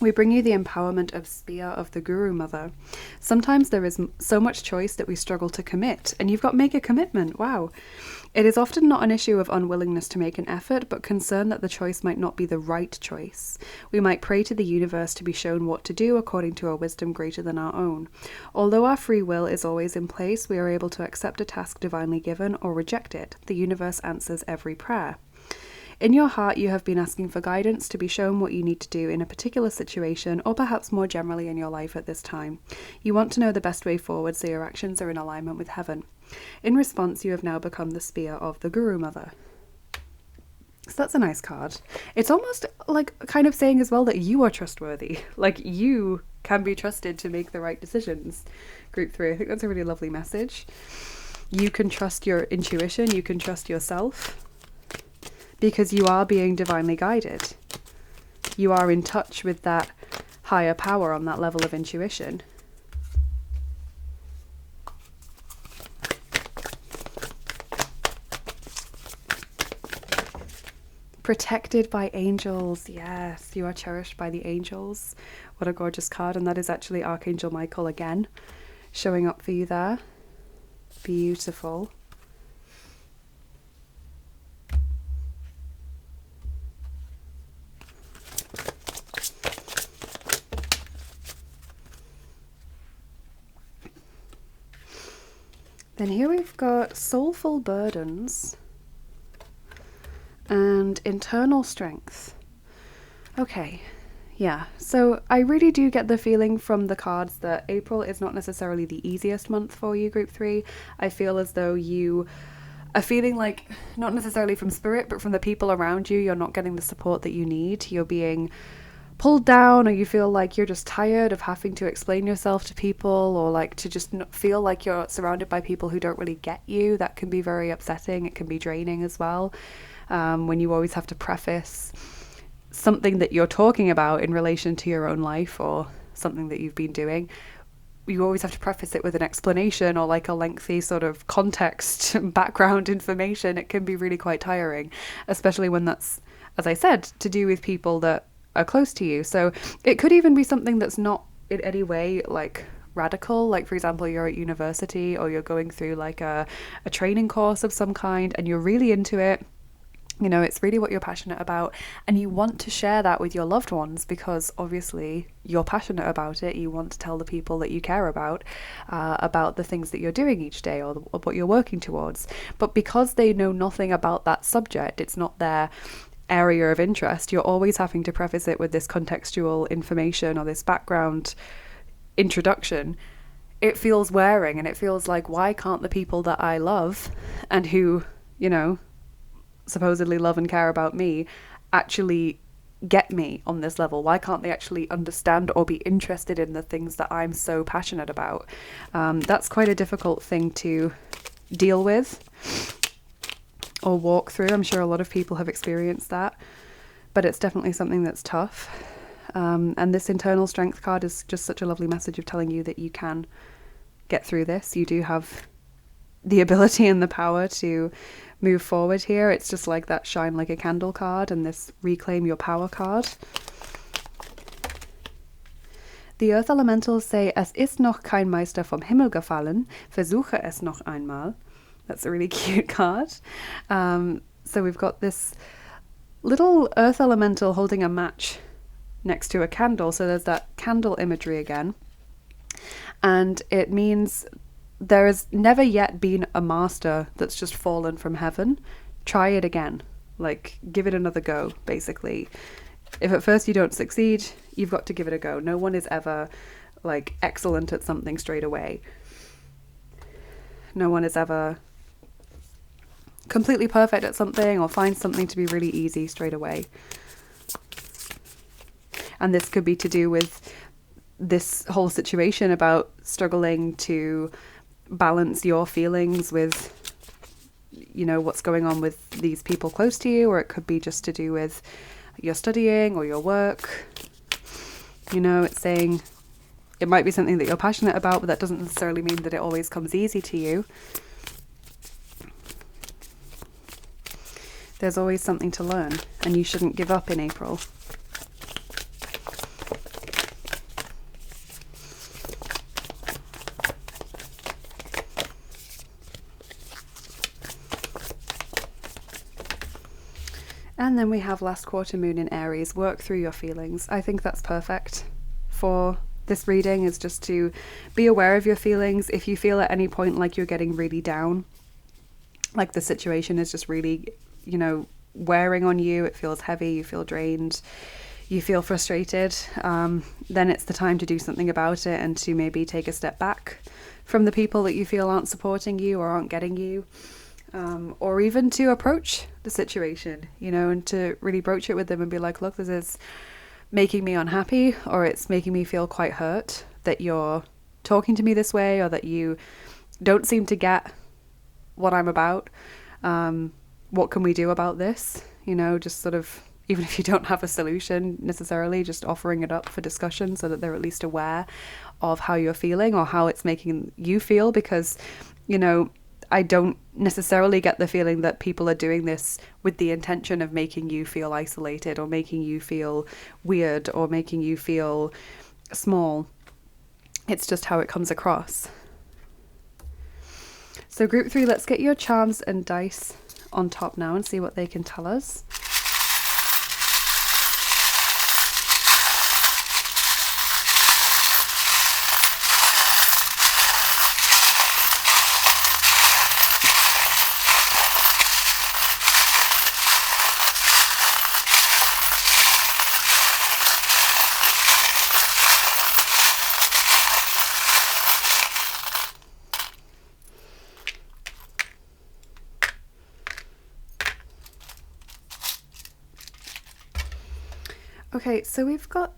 We bring you the empowerment of Spear of the Guru Mother. Sometimes there is so much choice that we struggle to commit, and you've got mega commitment. Wow. It is often not an issue of unwillingness to make an effort, but concern that the choice might not be the right choice. We might pray to the universe to be shown what to do according to a wisdom greater than our own. Although our free will is always in place, we are able to accept a task divinely given or reject it. The universe answers every prayer. In your heart, you have been asking for guidance to be shown what you need to do in a particular situation, or perhaps more generally in your life at this time. You want to know the best way forward so your actions are in alignment with heaven. In response, you have now become the Spear of the Guru Mother. So that's a nice card. It's almost like kind of saying as well that you are trustworthy. Like you can be trusted to make the right decisions. Group 3, I think that's a really lovely message. You can trust your intuition, you can trust yourself, because you are being divinely guided. You are in touch with that higher power on that level of intuition. Protected by angels. Yes, you are cherished by the angels. What a gorgeous card. And that is actually Archangel Michael again, showing up for you there. Beautiful. Then here we've got Soulful Burdens and Internal Strength. Okay, yeah, so I really do get the feeling from the cards that April is not necessarily the easiest month for you, Group 3. I feel as though you are feeling like, not necessarily from spirit, but from the people around you, you're not getting the support that you need. You're being pulled down, or you feel like you're just tired of having to explain yourself to people, or like to just feel like you're surrounded by people who don't really get you. That can be very upsetting. It can be draining as well, when you always have to preface something that you're talking about in relation to your own life or something that you've been doing. You always have to preface it with an explanation or like a lengthy sort of context background information. It can be really quite tiring, especially when that's, as I said, to do with people that are close to you. So it could even be something that's not in any way like radical, like for example you're at university or you're going through like a training course of some kind and you're really into it. You know, it's really what you're passionate about, and you want to share that with your loved ones because obviously you're passionate about it. You want to tell the people that you care about the things that you're doing each day or what you're working towards. But because they know nothing about that subject, it's not their area of interest, you're always having to preface it with this contextual information or this background introduction. It feels wearing, and it feels like, why can't the people that I love and who, you know, supposedly love and care about me actually get me on this level? Why can't they actually understand or be interested in the things that I'm so passionate about? That's quite a difficult thing to deal with or walk through. I'm sure a lot of people have experienced that, but it's definitely something that's tough. And this internal strength card is just such a lovely message of telling you that you can get through this. You do have the ability and the power to move forward here. It's just like that shine like a candle card and this reclaim your power card. The Earth Elementals say, Es ist noch kein Meister vom Himmel gefallen, versuche es noch einmal. That's a really cute card. So we've got this little Earth Elemental holding a match next to a candle. So there's that candle imagery again. And it means there has never yet been a master that's just fallen from heaven. Try it again. Like, give it another go, basically. If at first you don't succeed, you've got to give it a go. No one is ever, like, excellent at something straight away. No one is ever completely perfect at something or finds something to be really easy straight away. And this could be to do with this whole situation about struggling to balance your feelings with, you know, what's going on with these people close to you, or it could be just to do with your studying or your work. You know, it's saying it might be something that you're passionate about, but that doesn't necessarily mean that it always comes easy to you. There's always something to learn, and you shouldn't give up in April. And then we have last quarter moon in Aries. Work through your feelings. I think that's perfect for this reading, is just to be aware of your feelings. If you feel at any point like you're getting really down, like the situation is just really, you know, wearing on you, it feels heavy, you feel drained, you feel frustrated, then it's the time to do something about it and to maybe take a step back from the people that you feel aren't supporting you or aren't getting you. Or even to approach the situation, you know, and to really broach it with them and be like, look, this is making me unhappy, or it's making me feel quite hurt that you're talking to me this way, or that you don't seem to get what I'm about. What can we do about this? You know, just sort of, even if you don't have a solution necessarily, just offering it up for discussion so that they're at least aware of how you're feeling or how it's making you feel. Because, you know, I don't necessarily get the feeling that people are doing this with the intention of making you feel isolated or making you feel weird or making you feel small. It's just how it comes across. So group 3, let's get your charms and dice on top now and see what they can tell us. Okay, so we've got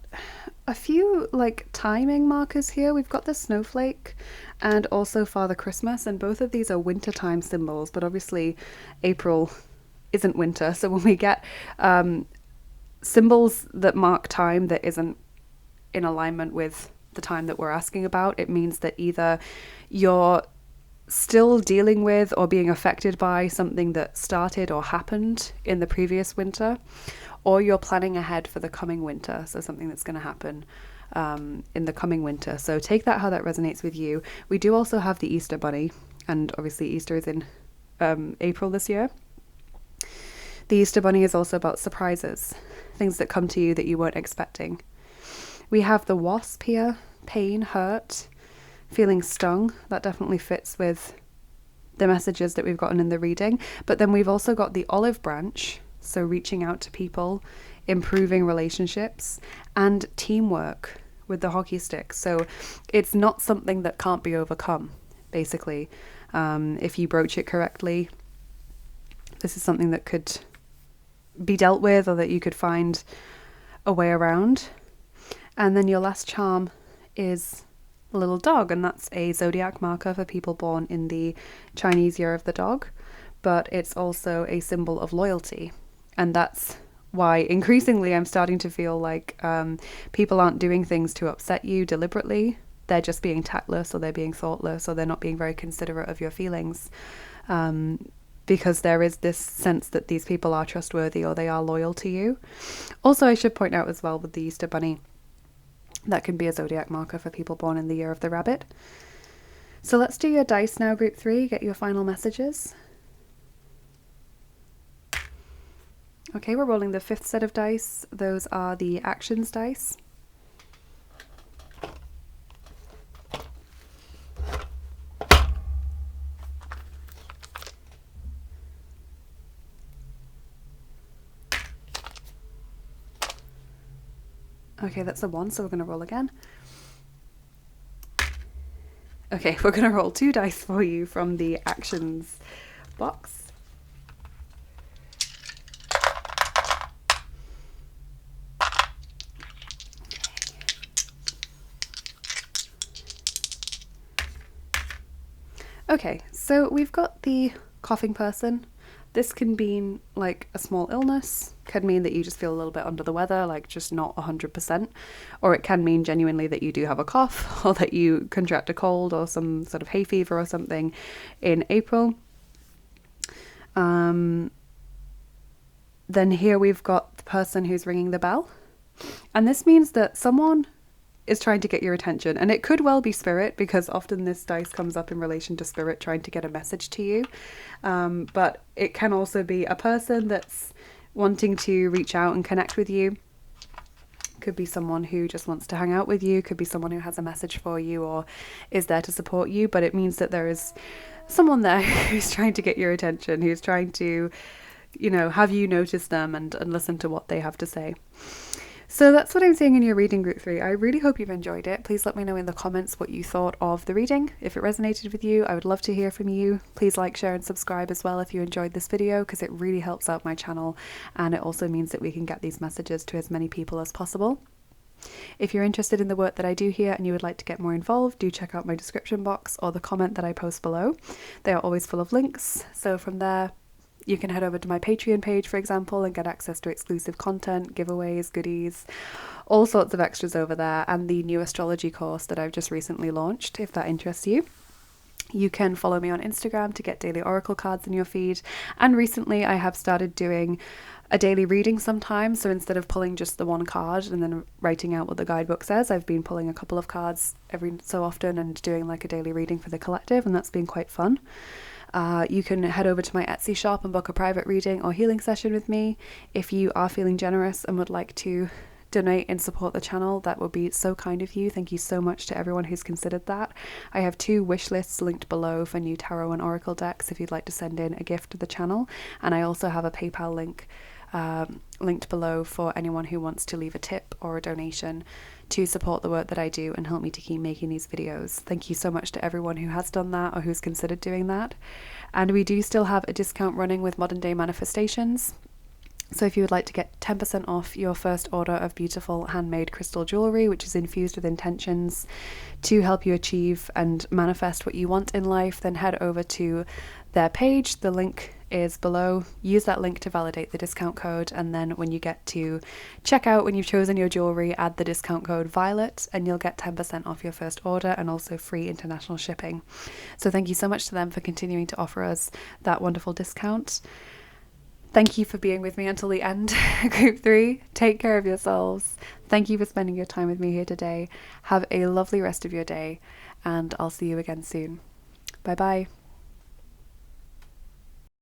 a few like timing markers here. We've got the snowflake and also Father Christmas, and both of these are wintertime symbols, but obviously April isn't winter. So when we get symbols that mark time that isn't in alignment with the time that we're asking about, it means that either you're still dealing with or being affected by something that started or happened in the previous winter, or you're planning ahead for the coming winter, so something that's going to happen in the coming winter. So take that how that resonates with you. We do also have the Easter Bunny, and obviously Easter is in April this year. The Easter Bunny is also about surprises, things that come to you that you weren't expecting. We have the Wasp here, pain, hurt, feeling stung. That definitely fits with the messages that we've gotten in the reading. But then we've also got the Olive Branch, so reaching out to people, improving relationships, and teamwork with the hockey stick. So it's not something that can't be overcome, basically. If you broach it correctly, this is something that could be dealt with, or that you could find a way around. And then your last charm is a little dog, and that's a zodiac marker for people born in the Chinese year of the dog, but it's also a symbol of loyalty. And that's why increasingly I'm starting to feel like people aren't doing things to upset you deliberately. They're just being tactless, or they're being thoughtless, or they're not being very considerate of your feelings. Because there is this sense that these people are trustworthy, or they are loyal to you. Also, I should point out as well with the Easter Bunny, that can be a zodiac marker for people born in the year of the rabbit. So let's do your dice now, group 3, get your final messages. Okay, we're rolling the 5th set of dice. Those are the actions dice. Okay, that's a 1, so we're going to roll again. Okay, we're going to roll 2 dice for you from the actions box. Okay, so we've got the coughing person. This can mean like a small illness, can mean that you just feel a little bit under the weather, like just not 100%, or it can mean genuinely that you do have a cough or that you contract a cold or some sort of hay fever or something in April. Then here we've got the person who's ringing the bell, and this means that someone is trying to get your attention, and it could well be spirit, because often this dice comes up in relation to spirit trying to get a message to you, but it can also be a person that's wanting to reach out and connect with you. Could be someone who just wants to hang out with you, could be someone who has a message for you or is there to support you, but it means that there is someone there who's trying to get your attention, who's trying to, you know, have you notice them and listen to what they have to say. So that's what I'm seeing in your reading group 3. I really hope you've enjoyed it. Please let me know in the comments what you thought of the reading. If it resonated with you, I would love to hear from you. Please like, share and subscribe as well if you enjoyed this video, because it really helps out my channel, and it also means that we can get these messages to as many people as possible. If you're interested in the work that I do here and you would like to get more involved, do check out my description box or the comment that I post below. They are always full of links, so from there you can head over to my Patreon page, for example, and get access to exclusive content, giveaways, goodies, all sorts of extras over there, and the new astrology course that I've just recently launched, if that interests you. You can follow me on Instagram to get daily oracle cards in your feed, and recently I have started doing a daily reading sometimes, so instead of pulling just the one card and then writing out what the guidebook says, I've been pulling a couple of cards every so often and doing like a daily reading for the collective, and that's been quite fun. You can head over to my Etsy shop and book a private reading or healing session with me. If you are feeling generous and would like to donate and support the channel, that would be so kind of you. Thank you so much to everyone who's considered that. I have 2 wish lists linked below for new tarot and oracle decks if you'd like to send in a gift to the channel, and I also have a PayPal link linked below for anyone who wants to leave a tip or a donation to support the work that I do and help me to keep making these videos. Thank you so much to everyone who has done that or who's considered doing that. And we do still have a discount running with Modern Day Manifestations. So if you would like to get 10% off your first order of beautiful handmade crystal jewellery, which is infused with intentions to help you achieve and manifest what you want in life, then head over to their page. The link is below. Use that link to validate the discount code, and then when you get to checkout, when you've chosen your jewellery, add the discount code VIOLET and you'll get 10% off your first order and also free international shipping. So thank you so much to them for continuing to offer us that wonderful discount. Thank you for being with me until the end, Group 3. Take care of yourselves. Thank you for spending your time with me here today. Have a lovely rest of your day, and I'll see you again soon. Bye bye.